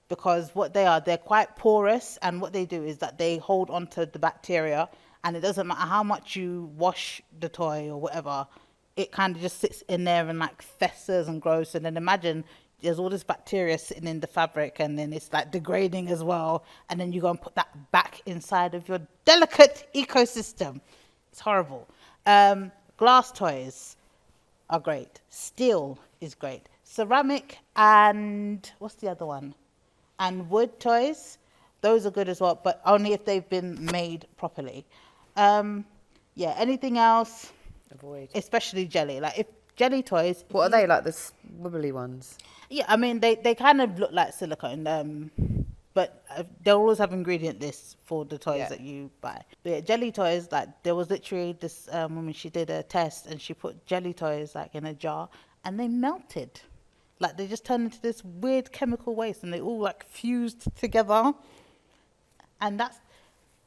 because what they are, they're quite porous, and what they do is that they hold onto the bacteria, and it doesn't matter how much you wash the toy or whatever, it kind of just sits in there and like festers and grows. And then imagine there's all this bacteria sitting in the fabric, and then it's like degrading as well, and then you go and put that back inside of your delicate ecosystem. It's horrible. Glass toys are great. Steel is great. Ceramic and what's the other one? And wood toys, those are good as well, but only if they've been made properly. Anything else, Avoid. Especially jelly. Like if jelly toys. What are they, like the wibbly ones? Yeah, I mean, they kind of look like silicone, but they'll always have ingredient lists for the toys that you buy. But yeah, jelly toys, like there was literally this woman, she did a test and she put jelly toys like in a jar and they melted. Like they just turn into this weird chemical waste and they all like fused together. And that's,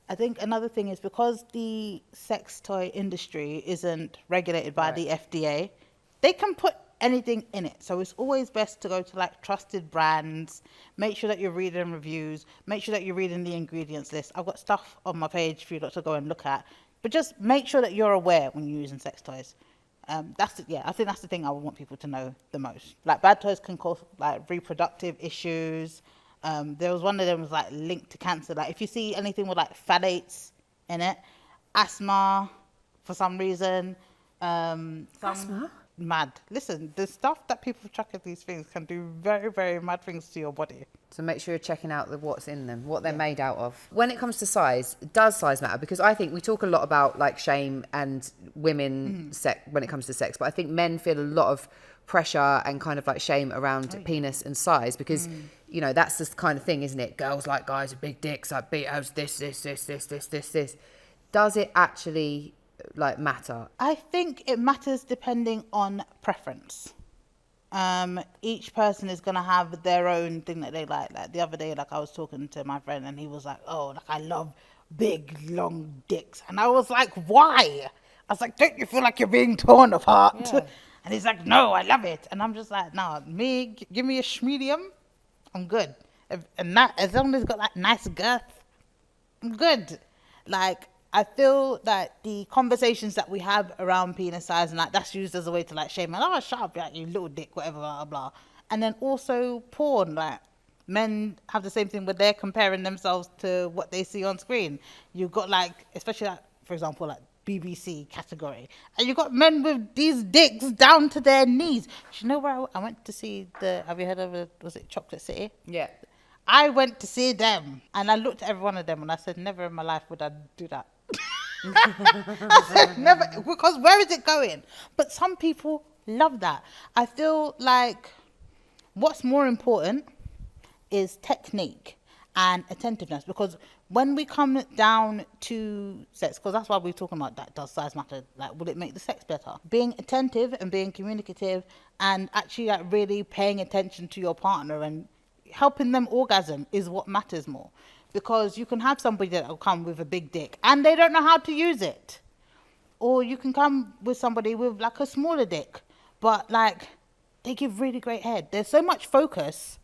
I think another thing is because the sex toy industry isn't regulated by the FDA, they can put anything in it. So it's always best to go to like trusted brands, make sure that you're reading reviews, make sure that you're reading the ingredients list. I've got stuff on my page for you lot to go and look at, but just make sure that you're aware when you're using sex toys. I think that's the thing I would want people to know the most. Like bad toys can cause like reproductive issues. There was one of them was like linked to cancer. Like if you see anything with like phthalates in it, asthma for some reason, Asthma? mad. Listen, the stuff that people chuck at these things can do very, very mad things to your body. So make sure you're checking out what's in them, what they're made out of. When it comes to size, does size matter? Because I think we talk a lot about like shame and women when it comes to sex, but I think men feel a lot of pressure and kind of like shame around penis and size because you know that's this kind of thing, isn't it? Girls like guys with big dicks, like BOs, this. Does it actually like matter? I think it matters depending on preference. Each person is gonna have their own thing that they like. Like the other day, like I was talking to my friend and he was like, "Oh, like I love big long dicks," and I was like, "Why?" I was like, "Don't you feel like you're being torn apart?" Yeah. And he's like, "No, I love it," and I'm just like, "No, give me a medium, I'm good." And that as long as it's got that nice girth, I'm good. Like I feel that the conversations that we have around penis size and like that's used as a way to like shame and shut up, like, you little dick, whatever, blah, blah. And then also porn, like men have the same thing where they're comparing themselves to what they see on screen. You've got like, especially like, for example, like BBC category, and you've got men with these dicks down to their knees. Do you know where I went to see have you heard of it, was it Chocolate City? Yeah. I went to see them and I looked at every one of them and I said, never in my life would I do that. I said, never, because where is it going? But some people love that. I feel like what's more important is technique and attentiveness, because when we come down to sex, because that's why we're talking about that, does size matter? Like, will it make the sex better? Being attentive and being communicative and actually like really paying attention to your partner and helping them orgasm is what matters more. Because you can have somebody that will come with a big dick and they don't know how to use it. Or you can come with somebody with like a smaller dick, but like they give really great head. There's so much focus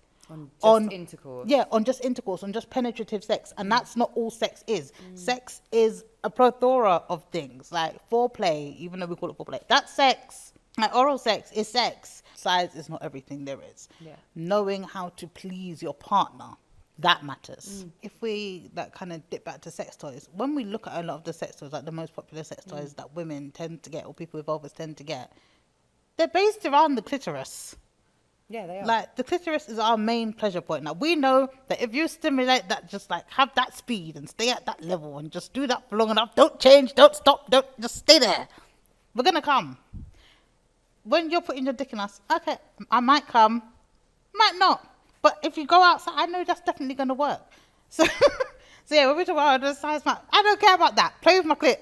on intercourse. Yeah, on just intercourse, on just penetrative sex. And that's not all sex is. Sex is a plethora of things, like foreplay, even though we call it foreplay. That's sex. Like oral sex is sex. Size is not everything there is. Yeah. Knowing how to please your partner, that matters. If we like kind of dip back to sex toys, when we look at a lot of the sex toys, like the most popular sex toys that women tend to get or people with vulvas tend to get, they're based around the clitoris. Yeah, they are. Like the clitoris is our main pleasure point. Now we know that if you stimulate that, just like have that speed and stay at that level and just do that for long enough, don't change, don't stop, don't just stay there. We're gonna come. When you're putting your dick in us, okay, I might come, might not. But if you go outside, I know that's definitely gonna work. So, yeah, when we talk about the size map, I don't care about that. Play with my clit.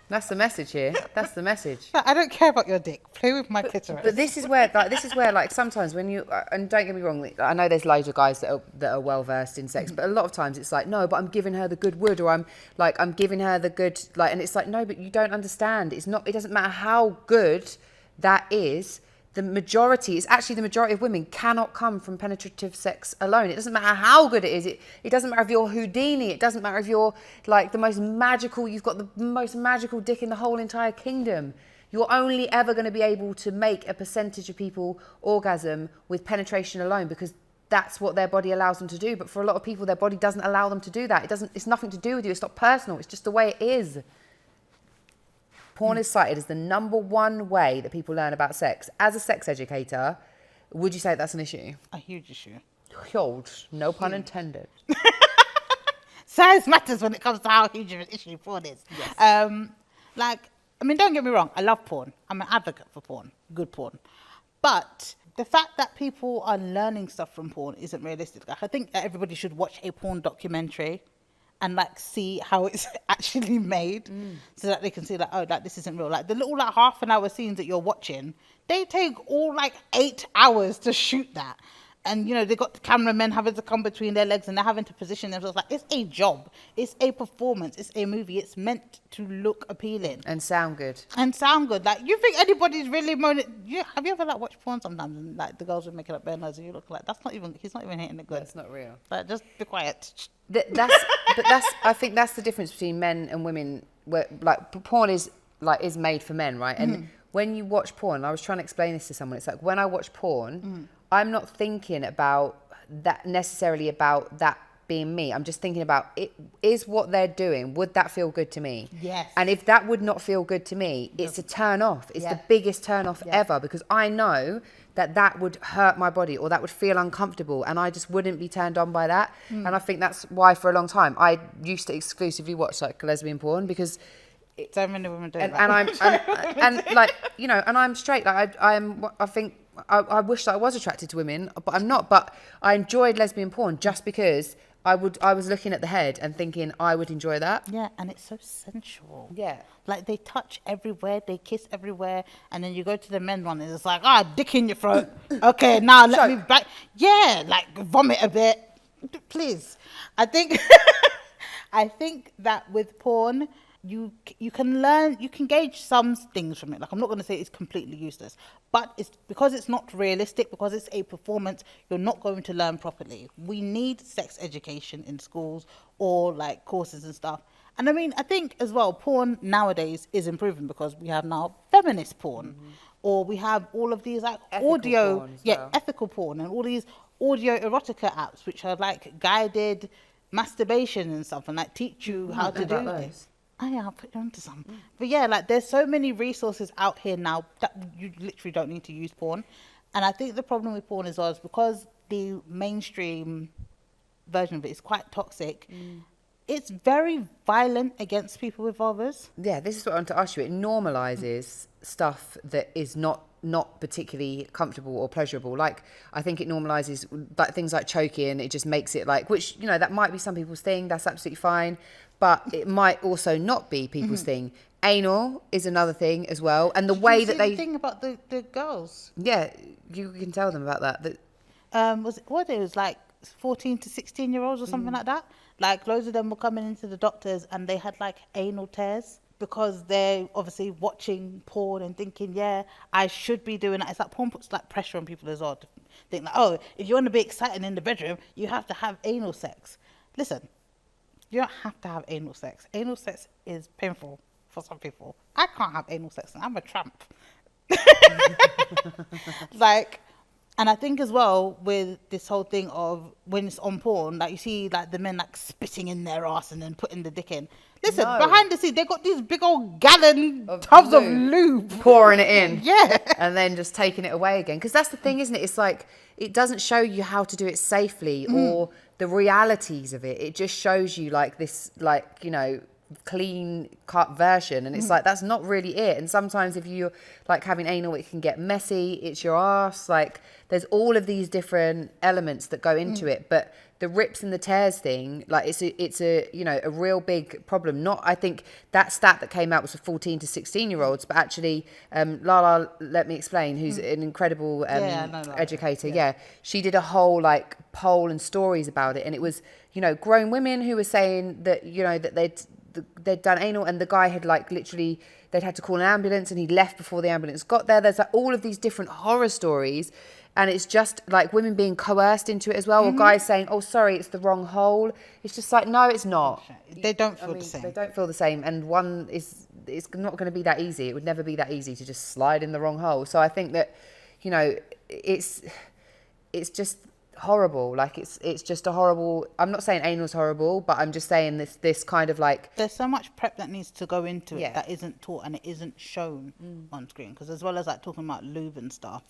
That's the message here. That's the message. I don't care about your dick. Play with my clitoris. But this is where like sometimes when you and don't get me wrong, I know there's loads of guys that are well versed in sex, but a lot of times it's like, no, but I'm giving her the good wood, or I'm giving her the good, like, and it's like, no, but you don't understand. It doesn't matter how good that is. The majority of women cannot come from penetrative sex alone. It doesn't matter how good it is. It doesn't matter if you're Houdini. It doesn't matter if you're like you've got the most magical dick in the whole entire kingdom. You're only ever going to be able to make a percentage of people orgasm with penetration alone, because that's what their body allows them to do. But for a lot of people, their body doesn't allow them to do that. It's nothing to do with you. It's not personal. It's just the way it is. Porn is cited as the number one way that people learn about sex. As a sex educator, would you say that's an issue? A huge issue. Huge. No pun intended. Size matters when it comes to how huge of an issue porn is. Yes. Don't get me wrong. I love porn. I'm an advocate for porn. Good porn. But the fact that people are learning stuff from porn isn't realistic. Like, I think that everybody should watch a porn documentary and like see how it's actually made, so that they can see like, oh, like this isn't real. Like the little like half an hour scenes that you're watching, they take all like 8 hours to shoot that. And you know, they got the cameramen having to come between their legs and they're having to position themselves. Like, it's a job, it's a performance, it's a movie. It's meant to look appealing and sound good. Like, you think anybody's really moaning? Have you ever like watched porn sometimes and like the girls are making up their nose and you look like, he's not even hitting it good. That's not real. Like, just be quiet. I think that's the difference between men and women. Where like porn is made for men, right? And when you watch porn, I was trying to explain this to someone. It's like when I watch porn, I'm not thinking about that necessarily about that being me. I'm just thinking about it. Is what they're doing, would that feel good to me? Yes. And if that would not feel good to me, it's a turn off. It's the biggest turn off ever, because I know that would hurt my body or that would feel uncomfortable, and I just wouldn't be turned on by that. And I think that's why for a long time I used to exclusively watch like lesbian porn, because so many women do that. And I'm like, you know, and I'm straight. Like I think I wish that I was attracted to women, but I'm not. But I enjoyed lesbian porn just because I was looking at the head and thinking I would enjoy that. Yeah, and it's so sensual. Yeah. Like, they touch everywhere, they kiss everywhere, and then you go to the men one and it's like, dick in your throat. Okay, now let me back. Yeah, like vomit a bit. Please. I think that with porn, you can learn, you can gauge some things from it. Like, I'm not going to say it's completely useless, but it's because it's not realistic, because it's a performance, you're not going to learn properly. We need sex education in schools or like courses and stuff. And I mean, I think as well, porn nowadays is improving because we have now feminist porn, or we have all of these like ethical ethical porn, and all these audio erotica apps, which are like guided masturbation and stuff, and like teach you how to do things. Oh yeah, I'll put you onto some. But yeah, like there's so many resources out here now that you literally don't need to use porn. And I think the problem with porn as well is because the mainstream version of it is quite toxic. It's very violent against people with vulvas. Yeah, this is what I want to ask you. It normalises stuff that is not particularly comfortable or pleasurable. Like, I think it normalises like things like choking. It just makes it like, which, you know, that might be some people's thing. That's absolutely fine. But it might also not be people's thing. Anal is another thing as well. And the way that they... the thing about the girls? Yeah, you can tell them about that. It was like 14 to 16-year-olds or something like that. Like, loads of them were coming into the doctors and they had like anal tears because they're obviously watching porn and thinking, yeah, I should be doing that. It's like porn puts like pressure on people as well to think like, oh, if you want to be exciting in the bedroom, you have to have anal sex. Listen, you don't have to have anal sex. Anal sex is painful for some people. I can't have anal sex and I'm a tramp. Like, and I think as well with this whole thing of when it's on porn, like you see like the men like spitting in their ass and then putting the dick in. Listen, behind the scenes, they got these big old gallon tubs of lube. Pouring it in. Yeah. And then just taking it away again. Because that's the thing, isn't it? It's like, it doesn't show you how to do it safely or the realities of it. It just shows you like this, like, you know, clean cut version, and it's like, that's not really it. And sometimes if you're like having anal, it can get messy, it's your ass, like there's all of these different elements that go into it. But the rips and the tears thing, like it's a you know, a real big problem. Not, I think that stat that came out was for 14 to 16-year-olds, but actually Lala, let me explain, who's an incredible educator, she did a whole like poll and stories about it, and it was, you know, grown women who were saying that, you know, that they'd done anal, and the guy had like literally, they'd had to call an ambulance and he left before the ambulance got there. There's like all of these different horror stories, and it's just like women being coerced into it as well, or guys saying, oh sorry, it's the wrong hole. It's just like, no, it's not. They don't feel the same. They don't feel the same, and one is, it's not going to be that easy. It would never be that easy to just slide in the wrong hole. So I think that, you know, it's just horrible. Like it's just a horrible, I'm not saying anal's horrible, but I'm just saying this kind of like, there's so much prep that needs to go into it that isn't taught and it isn't shown on screen. Because as well as like talking about lube and stuff,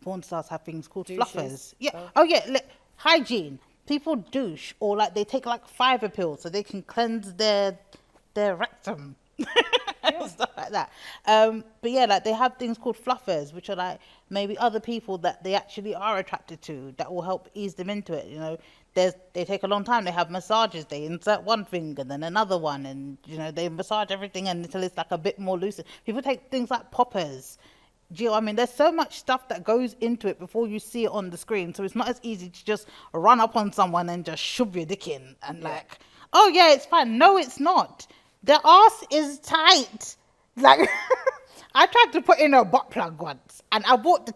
porn stars have things called fluffers. Hygiene. People douche, or like they take like fiber pills so they can cleanse their rectum. stuff like that. But yeah, like they have things called fluffers, which are like maybe other people that they actually are attracted to that will help ease them into it. You know, they take a long time. They have massages. They insert one finger, then another one, and you know they massage everything until it's like a bit more loose. People take things like poppers. Do you know what I mean? There's so much stuff that goes into it before you see it on the screen. So it's not as easy to just run up on someone and just shove your dick in and like, oh yeah, it's fine. No, it's not. The ass is tight. Like, I tried to put in a butt plug once and I bought the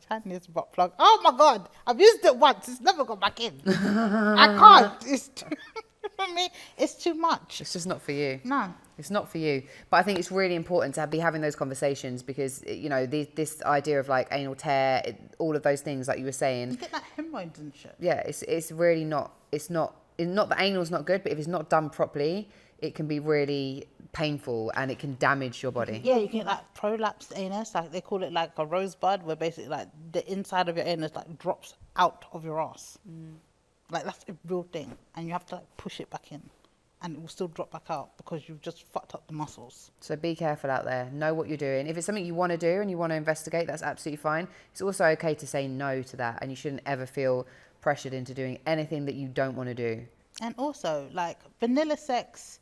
tiniest butt plug. Oh my God. I've used it once. It's never gone back in. I can't. It's too, for me, it's too much. It's just not for you. No. It's not for you. But I think it's really important to be having those conversations because, you know, this idea of like anal tear, all of those things like you were saying. You get that hemorrhoids and shit. Yeah, it's really not, it's not that anal's not good, but if it's not done properly, it can be really painful and it can damage your body. Yeah, you can get like prolapsed anus, like they call it like a rosebud, where basically like the inside of your anus like drops out of your ass. Like that's a real thing, and you have to like push it back in. And it will still drop back out because you've just fucked up the muscles. So be careful out there. Know what you're doing. If it's something you want to do and you want to investigate, that's absolutely fine. It's also okay to say no to that. And you shouldn't ever feel pressured into doing anything that you don't want to do. And also, like, vanilla sex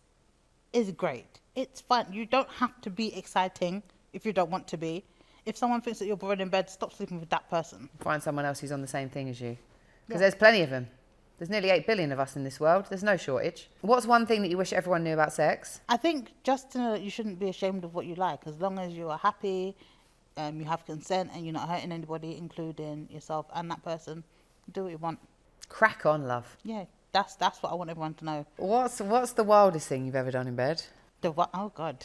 is great. It's fun. You don't have to be exciting if you don't want to be. If someone thinks that you're bored in bed, stop sleeping with that person. Find someone else who's on the same thing as you. Because there's plenty of them. There's nearly 8 billion of us in this world. There's no shortage. What's one thing that you wish everyone knew about sex? I think just to know that you shouldn't be ashamed of what you like. As long as you are happy, you have consent, and you're not hurting anybody, including yourself and that person, do what you want. Crack on, love. Yeah, that's what I want everyone to know. What's the wildest thing you've ever done in bed? Oh, God.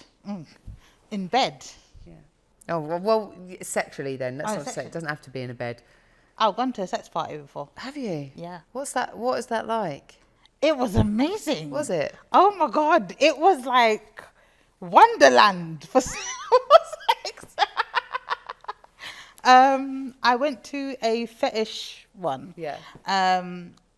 In bed? Yeah. Oh, well sexually then. That's not sexually. sex. It doesn't have to be in a bed. I've gone to a sex party before. Have you? Yeah. What is that like? It was amazing. Was it? Oh my God. It was like Wonderland for sex. I went to a fetish one. Yeah.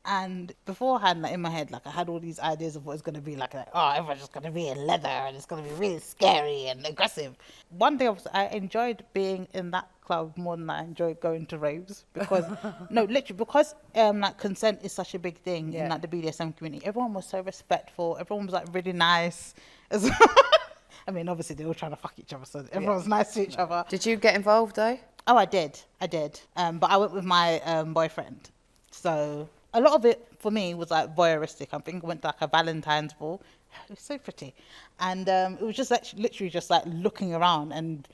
And beforehand, like in my head, like I had all these ideas of what it's going to be like, oh, everyone's just going to be in leather and it's going to be really scary and aggressive. One day I enjoyed being in that club more than I enjoyed going to raves because, no, literally, because like consent is such a big thing in like the BDSM community. Everyone was so respectful. Everyone was like really nice. I mean, obviously they were trying to fuck each other, so everyone was nice to each other. Did you get involved though? Oh, I did. But I went with my boyfriend. So a lot of it for me was like voyeuristic. I think I went to like a Valentine's ball. It was so pretty. And it was just like literally just like looking around and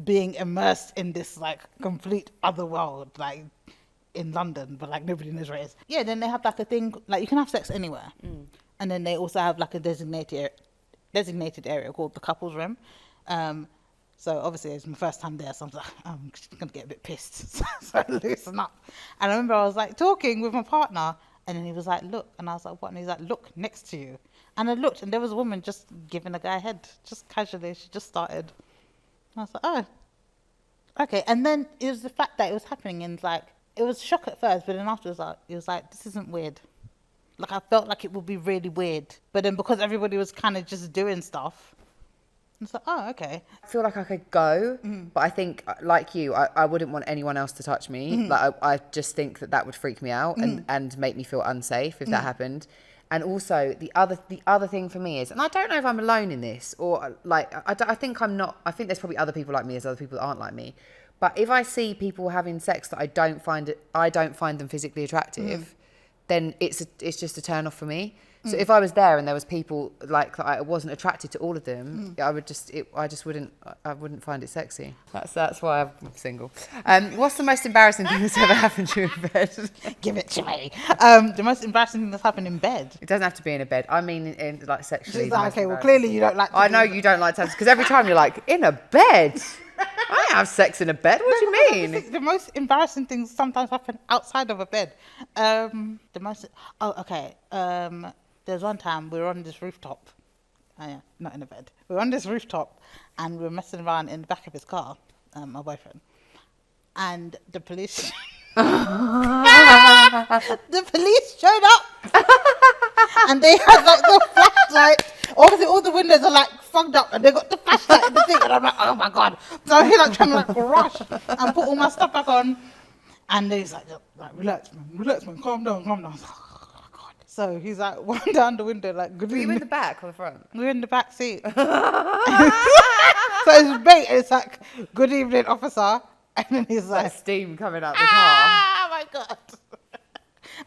being immersed in this like complete other world, like in London, but like nobody knows where it is. Yeah, then they have like a thing, like you can have sex anywhere. And then they also have like a designated area called the couples room. So obviously it was my first time there, so I was like, I'm just going to get a bit pissed. So I loosen up. And I remember I was like talking with my partner, and then he was like, look. And I was like, what? And he's like, look next to you. And I looked, and there was a woman just giving a guy a head, just casually. She just started. And I was like, oh, okay. And then it was the fact that it was happening, and like, it was shock at first, but then afterwards, it was like, this isn't weird. Like, I felt like it would be really weird. But then because everybody was kind of just doing stuff, it's like, oh, okay. I feel like I could go, but I think, like you, I wouldn't want anyone else to touch me. Like, I just think that would freak me out and make me feel unsafe if that happened. And also, the other thing for me is, and I don't know if I'm alone in this, or like, I think I'm not. I think there's probably other people like me as other people that aren't like me. But if I see people having sex that I don't find them physically attractive, then it's just a turn off for me. So if I was there and there was people like I wasn't attracted to all of them, I wouldn't find it sexy. That's why I'm single. What's the most embarrassing thing that's ever happened to you in bed? Give it to me. The most embarrassing thing that's happened in bed. It doesn't have to be in a bed. I mean, in like sexually. Okay, well clearly you don't like. I know you don't like to have, because every time you're like, in a bed. I don't have sex in a bed. What do you mean? The most embarrassing things sometimes happen outside of a bed. There's one time we were on this rooftop. Not in a bed. We were on this rooftop and we were messing around in the back of his car, my boyfriend. And the police the police showed up and they had like the flashlight obviously all the windows are like fogged up and they got the flashlight and the thing, and I'm like, oh my God. So I'm here like trying to like rush and put all my stuff back on. And he's like relax man, calm down. I was like, oh God. So he's like, one down the window, like, good Were you evening. in the back or the front? We're in the back seat. So it's mate, it's like, good evening, officer. And then he's like, Steam coming out the car. oh my God.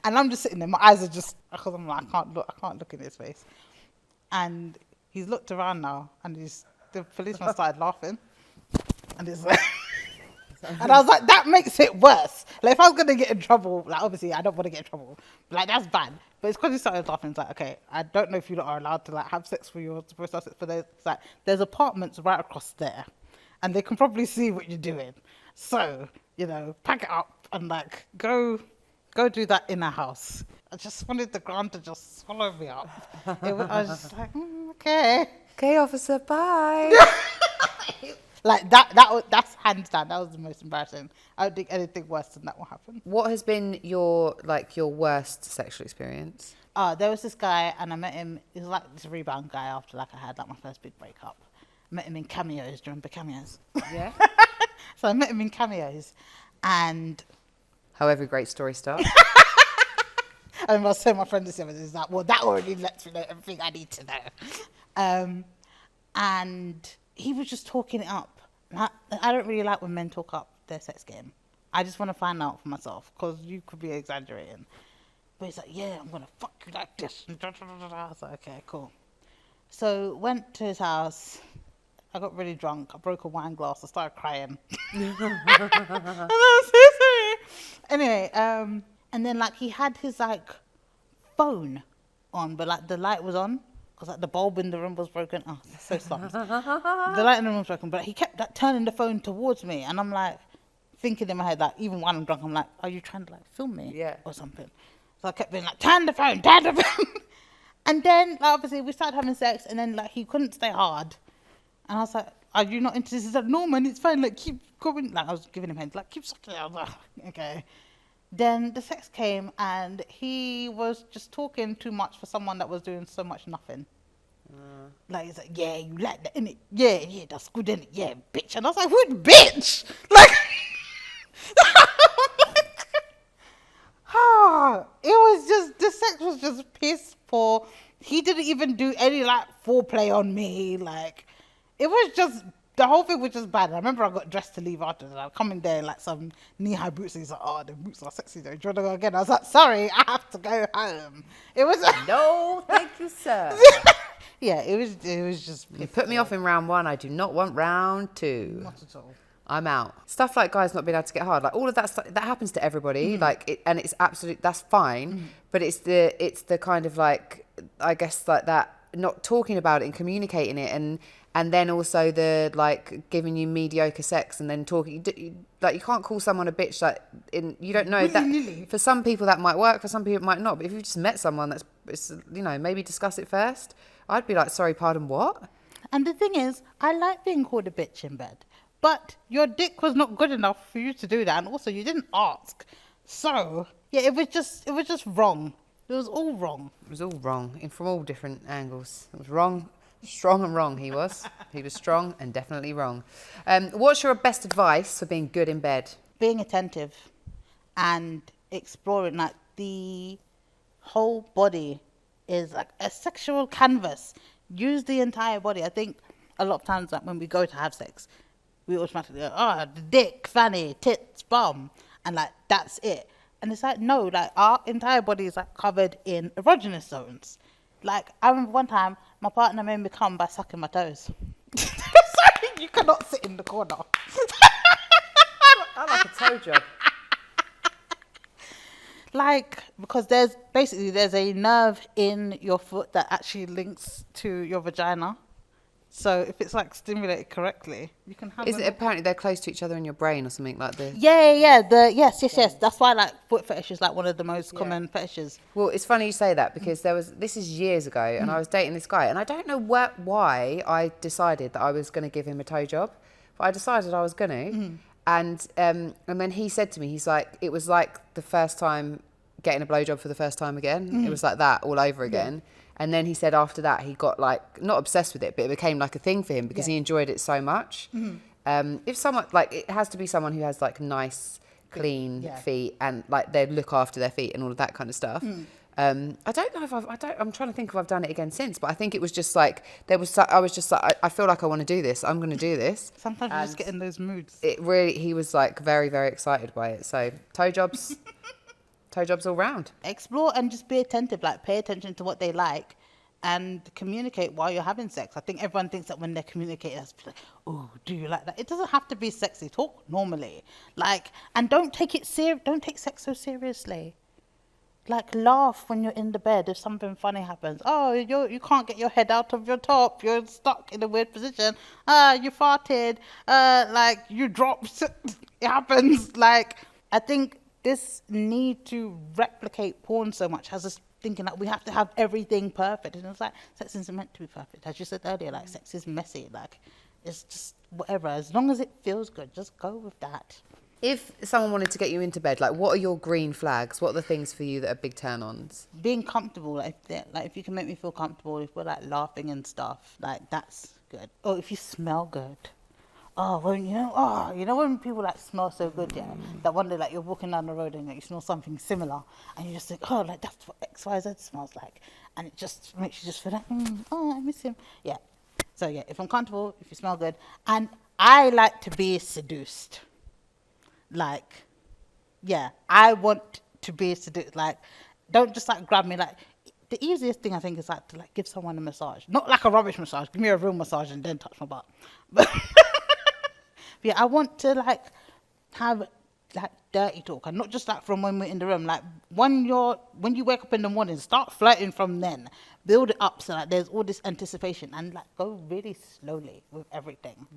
And I'm just sitting there, my eyes are just, because I'm like, I can't look in his face. And he's looked around now, and the policeman started laughing. And he's like, and I was like, that makes it worse. Like, if I was going to get in trouble, like, obviously, I don't want to get in trouble. Like, that's bad. But it's because he started laughing. It's like, okay, I don't know if you are allowed to, like, have sex where you're supposed to have sex, but it's like, there's apartments right across there. And they can probably see what you're doing. So, pack it up and, like, go do that in a house. I just wanted the ground to just swallow me up. I was just like, okay. Okay, officer, bye. Like that's hands down. That was the most embarrassing. I don't think anything worse than that will happen. What has been your worst sexual experience? There was this guy, and I met him. He was like this rebound guy after like I had like my first big breakup. I met him in Cameos. Do you remember Cameos? Yeah. So I met him in Cameos, and How every great story starts. I was telling my friend this year, he's like, well, that already lets me know everything I need to know. And he was just talking it up. I don't really like when men talk up their sex game. I just want to find out for myself, because you could be exaggerating. But he's like, yeah, I'm going to fuck you like this. I was like, okay, cool. So went to his house. I got really drunk. I broke a wine glass. I started crying. And I was so sorry. Anyway, and then like he had his like phone on, but like the light was on because like the bulb in the room was broken. Oh, so slums. The light in the room was broken, but he kept like turning the phone towards me, and I'm like thinking in my head, like even when I'm drunk, I'm like, are you trying to like film me? Yeah. Or something. So I kept being like, turn the phone. And then like, obviously we started having sex, and then like he couldn't stay hard, and I was like, are you not into this? He's like, no man, it's fine, like keep going. Like I was giving him hands, like keep sucking it. I was like, okay. Then the sex came, and he was just talking too much for someone that was doing so much nothing. Like he's like, yeah, you like that, innit? Yeah, that's good, innit? Yeah, bitch. And I was like, what bitch? Like, it was just, the sex was just piss poor. He didn't even do any like foreplay on me. Like, it was just, the whole thing was just bad. I remember I got dressed to leave after that. I come in there in like some knee-high boots, and he's like, oh, the boots are sexy though. Do you want to go again? I was like, sorry, I have to go home. It was No, thank you, sir. yeah, it was just. You put me off in round 1. I do not want round 2. Not at all. I'm out. Stuff like guys not being able to get hard, like all of that stuff that happens to everybody. And it's absolute. That's fine. But it's the kind of like, I guess like that, not talking about it and communicating it, and then also the like giving you mediocre sex and then talking, like you can't call someone a bitch, like you don't know that for some people that might work, for some people it might not. But if you just met someone it's maybe discuss it first. I'd be like, sorry, pardon, what? And the thing is, I like being called a bitch in bed, but your dick was not good enough for you to do that, and also you didn't ask. So yeah, it was just wrong. It was all wrong. It was all wrong, and from all different angles. It was wrong, strong and wrong. He was strong and definitely wrong. What's your best advice for being good in bed? Being attentive and exploring, like the whole body is like a sexual canvas. Use the entire body. I think a lot of times, like when we go to have sex, we automatically go, oh, the dick, fanny, tits, bum, and like that's it. And it's like, no, like our entire body is like covered in erogenous zones. Like I remember one time my partner made me come by sucking my toes. Sorry, you cannot sit in the corner. I like a toe job. Like, because there's a nerve in your foot that actually links to your vagina. So if it's like stimulated correctly, you can have. Is it apparently they're close to each other in your brain or something like this? Yeah. Yes. That's why like foot fetish is like one of the most common fetishes. Well, it's funny you say that because this is years ago, and I was dating this guy, and I don't know why I decided that I was going to give him a toe job, but I decided I was going to. And then he said to me, he's like, it was like the first time getting a blowjob for the first time again. It was like that all over again. And then he said after that he got like not obsessed with it, but it became like a thing for him because he enjoyed it so much. If someone like, it has to be someone who has like nice, clean feet and like they look after their feet and all of that kind of stuff. I don't know if I'm trying to think if I've done it again since, but I think it was just like I was just like, I feel like I want to do this. I'm going to do this. Sometimes you just get in those moods. He was like very, very excited by it. So toe jobs all round. Explore and just be attentive, like pay attention to what they like and communicate while you're having sex. I think everyone thinks that when they're communicating, that's like, oh, do you like that? It doesn't have to be sexy. Talk normally. Like, and don't take sex so seriously. Like, laugh when you're in the bed if something funny happens. Oh, you can't get your head out of your top. You're stuck in a weird position. You farted. Like, you dropped. It happens. Like, I think this need to replicate porn so much has us thinking that we have to have everything perfect. And it's like, sex isn't meant to be perfect. As you said earlier, like, sex is messy. Like, it's just whatever. As long as it feels good, just go with that. If someone wanted to get you into bed, like, what are your green flags? What are the things for you that are big turn-ons? Being comfortable, like if you can make me feel comfortable, if we're like laughing and stuff, like that's good. Or if you smell good. Oh, when you know when people like smell so good, yeah. That one day like you're walking down the road and like, you smell something similar, and you just think, oh, like that's what XYZ smells like, and it just makes you just feel like, oh, I miss him. Yeah. So yeah, if I'm comfortable, if you smell good, and I like to be seduced. Like, yeah, I want to be seduced. Like, don't just like grab me. Like, the easiest thing I think is like to like give someone a massage, not like a rubbish massage. Give me a real massage and then touch my butt. But yeah, I want to like have like dirty talk, and not just like from when we're in the room. Like when you wake up in the morning, start flirting from then. Build it up so like there's all this anticipation, and like go really slowly with everything.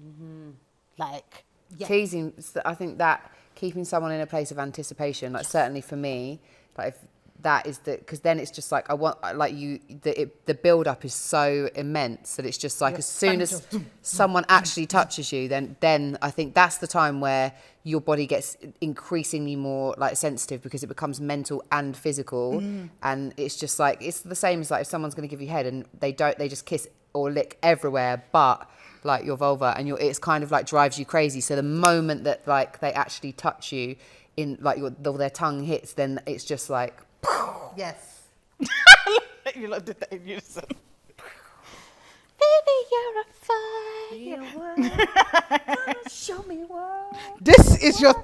Like. Yeah. Teasing, I think that keeping someone in a place of anticipation, like certainly for me, like if that is because then it's just like I want like the build up is so immense that it's just like as soon as someone actually touches you, then I think that's the time where your body gets increasingly more like sensitive because it becomes mental and physical, and it's just like it's the same as like if someone's going to give you head and they just kiss or lick everywhere, but like your vulva, and it's kind of like drives you crazy. So the moment that like they actually touch you in like their tongue hits, then it's just like yes. You lot did that in unison. Baby, you're a fire. Show me what. This is your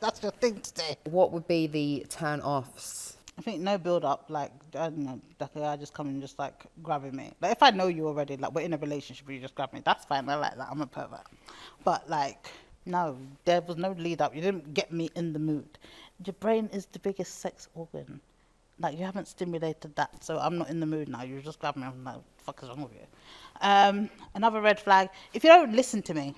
that's your thing today. What would be the turn offs? I think no build up, like I don't know, like a guy just coming just like grabbing me. Like if I know you already, like we're in a relationship, you just grab me. That's fine. I like that. I'm a pervert. But like no, there was no lead up. You didn't get me in the mood. Your brain is the biggest sex organ. Like you haven't stimulated that, so I'm not in the mood now. You just grab me. I'm like, what the fuck is wrong with you? Another red flag. If you don't listen to me.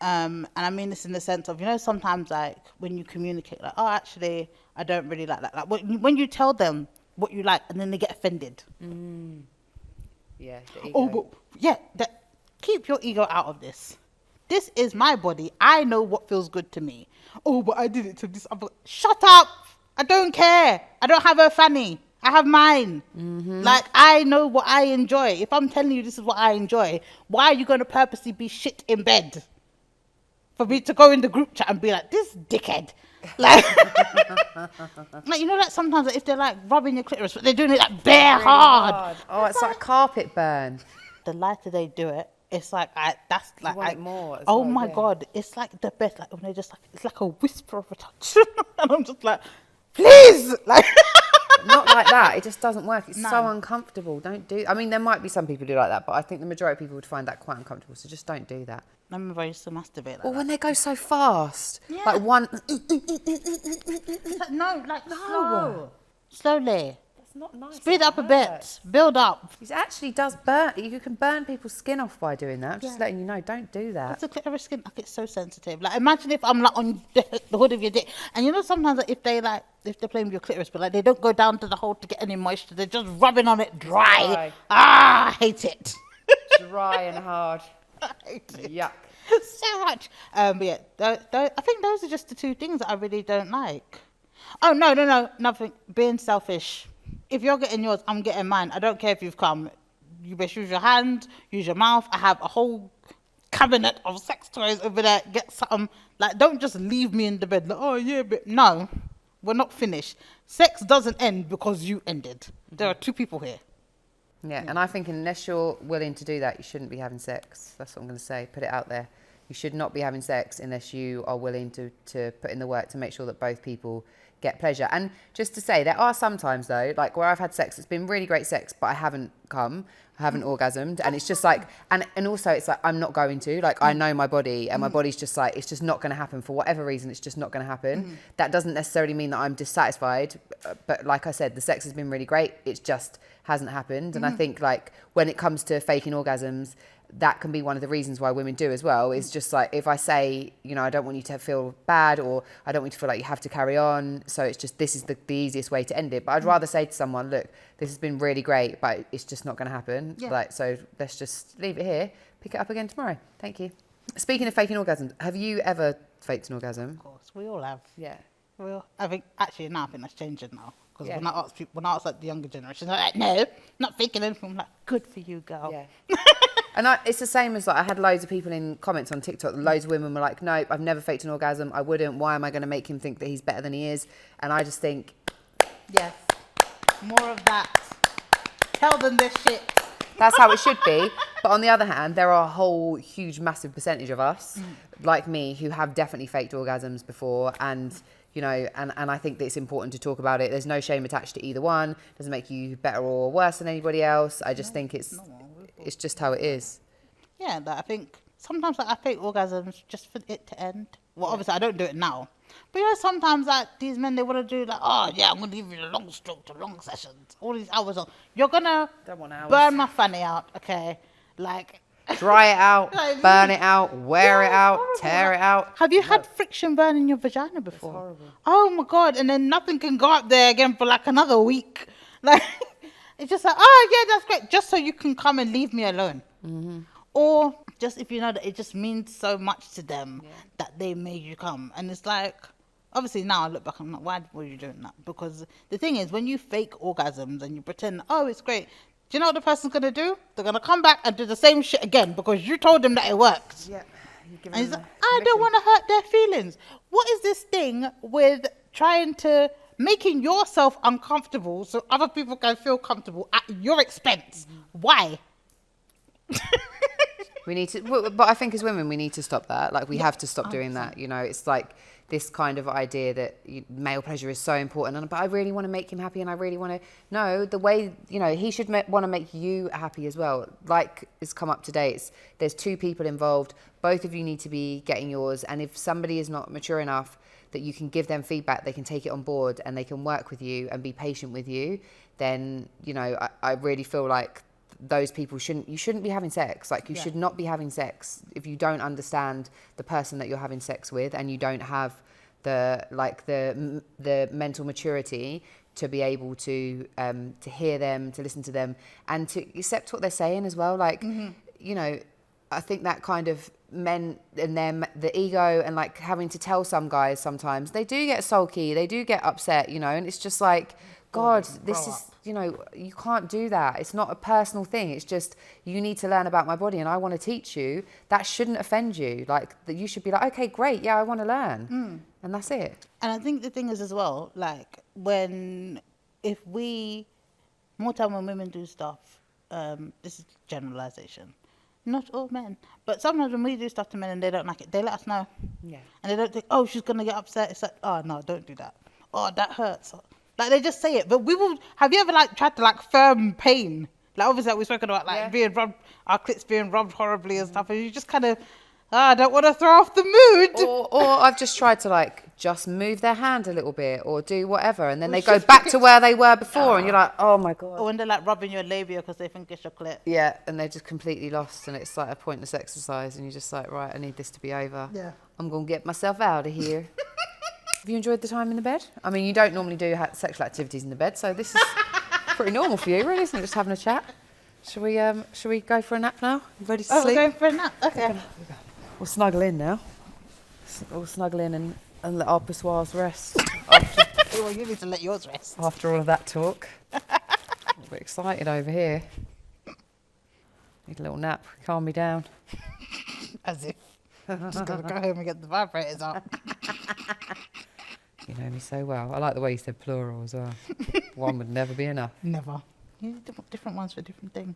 And I mean this in the sense of, sometimes like when you communicate, like, oh, actually, I don't really like that. Like when you tell them what you like and then they get offended. Yeah. Keep your ego out of this. This is my body. I know what feels good to me. Oh, but I did it to this other. Shut up. I don't care. I don't have a fanny. I have mine. Like, I know what I enjoy. If I'm telling you this is what I enjoy, why are you going to purposely be shit in bed? For me to go in the group chat and be like, this dickhead. Like, like sometimes like, if they're like rubbing your clitoris, but they're doing it like bare really hard. Oh, it's like a carpet burn. The lighter they do it, it's like, you want it more. Oh my God, it's like the best. Like when they just like, it's like a whisper of a touch. And I'm just like, please. Like, not like that. It just doesn't work. It's so uncomfortable. Don't do. I mean, there might be some people who do like that, but I think the majority of people would find that quite uncomfortable. So just don't do that. I remember I used to masturbate like Well, that. when they go so fast, Yeah. like one. Slow. Slowly. That's not nice. Speed up a bit. Build up. It actually does burn. You can burn people's skin off by doing that. I'm just letting you know. Don't do that. What's the clitoris skin? Like it's so sensitive. Like imagine if I'm like on the hood of your dick, and sometimes like, if they're playing with your clitoris, but like they don't go down to the hole to get any moisture. They're just rubbing on it dry. I hate it. Dry and hard. I hate it. Yuck. So much. But yeah, I think those are just the two things that I really don't like. Oh no, nothing. Being selfish. if you're getting yours, I'm getting mine. I don't care if you've come. You best use your hand, use your mouth. I have a whole cabinet of sex toys over there. Get something. Like, don't just leave me in the bed. Like, oh yeah, but no, we're not finished. Sex doesn't end because you ended. There are two people here. Yeah, and I think unless you're willing to do that, you shouldn't be having sex. That's what I'm going to say. Put it out there. You should not be having sex unless you are willing to put in the work to make sure that both people get pleasure. And just to say, there are some times though, like where I've had sex, it's been really great sex, but I haven't come, I haven't orgasmed, and it's just like, and also it's like, I'm not going to, like, I know my body, and my body's just like, it's just not going to happen for whatever reason. It's just not going to happen. That doesn't necessarily mean that I'm dissatisfied, but like I said, the sex has been really great. It just hasn't happened. And I think, like, when it comes to faking orgasms, that can be one of the reasons why women do as well. Is just like, if I say, you know, I don't want you to feel bad, or I don't want you to feel like you have to carry on, so it's just, this is the easiest way to end it. But I'd rather say to someone, look, this has been really great, but it's just not going to happen. Like, so let's just leave it here, pick it up again tomorrow. Thank you. Speaking of faking orgasms, have you ever faked an orgasm? Of course, we all have. Yeah. Well, I think actually now I think that's changing now. Because when I ask people, when I ask like the younger generation, they're like, no, not faking anything. I'm like, good for you, girl. Yeah. And it's the same as, like, I had loads of people in comments on TikTok. Loads of women were like, nope, I've never faked an orgasm. I wouldn't. Why am I going to make him think that he's better than he is? And I just think, yes, more of that. Tell them this shit. That's how it should be. But on the other hand, there are a whole huge, massive percentage of us, like me, who have definitely faked orgasms before. And, you know, and I think that it's important to talk about it. There's no shame attached to either one. It doesn't make you better or worse than anybody else. I just think it's just how it is. Yeah, that I think sometimes like, I fake orgasms just for it to end. Well, obviously I don't do it now. But you know, sometimes like these men, they want to do like, oh yeah, I'm going to give you the long stroke to long sessions. All these hours on. You're going to burn my fanny out, okay? Like... Dry it out, burn it out, wear it out, tear it out. Have you had friction burn in your vagina before? It's horrible. Oh my God. And then nothing can go up there again for like another week. Like, it's just like, oh yeah, that's great. Just so you can come and leave me alone. Or just if you know that it just means so much to them that they made you come. And it's like, obviously now I look back, I'm like, why were you doing that? Because the thing is, when you fake orgasms and you pretend, oh, it's great, do you know what the person's going to do? They're going to come back and do the same shit again because you told them that it worked. Yeah. And he's like, I don't want to hurt their feelings. What is this thing with trying to making yourself uncomfortable so other people can feel comfortable at your expense? Why? We need to, but I think as women, we need to stop that. Like, we have to stop doing that. You know, it's like this kind of idea that male pleasure is so important. But I really want to make him happy, and I really want to know the way, you know, he should want to make you happy as well. Like it's come up today, there's two people involved. Both of you need to be getting yours. And if somebody is not mature enough that you can give them feedback, they can take it on board and they can work with you and be patient with you, then, you know, I really feel like those people you shouldn't be having sex. Like, you should not be having sex if you don't understand the person that you're having sex with, and you don't have the mental maturity to be able to hear them, to listen to them, and to accept what they're saying as well. Like, you know, I think that kind of men and them, the ego, and like having to tell some guys sometimes, they do get sulky, they do get upset, you know, and it's just like, God, this is, you know, you can't do that. It's not a personal thing. It's just, you need to learn about my body and I want to teach you. That shouldn't offend you. Like, that you should be like, okay, great. Yeah, I want to learn. And that's it. And I think the thing is as well, like, more time when women do stuff, this is generalization. Not all men. But sometimes when we do stuff to men and they don't like it, they let us know. Yeah. And they don't think, oh, she's going to get upset. It's like, oh, no, don't do that. Oh, that hurts. Like, they just say it. But have you ever, like, tried to, like, firm pain? Like, obviously, like, we've spoken about, like, being rubbed, our clits being rubbed horribly and stuff. And you just kind of, I don't want to throw off the mood. Or I've just tried to, like, just move their hand a little bit or do whatever. And then they go back to where they were before. And you're like, oh, my God. Or when they're, like, rubbing your labia because they think it's your clit. Yeah, and they're just completely lost. And it's, like, a pointless exercise. And you're just like, right, I need this to be over. Yeah. I'm going to get myself out of here. Have you enjoyed the time in the bed? I mean, you don't normally do sexual activities in the bed, so this is pretty normal for you, really, isn't it? Just having a chat. Shall we go for a nap now? You ready to sleep? We're going for a nap. Okay. We'll snuggle in now. We'll snuggle in and let our pissoirs rest. Well, you need to let yours rest. After all of that talk. a bit excited over here. Need a little nap, calm me down. As if. I'm just going to go home and get the vibrators out. You know me so well. I like the way you said plural as well. One would never be enough. Never. You different ones for different things.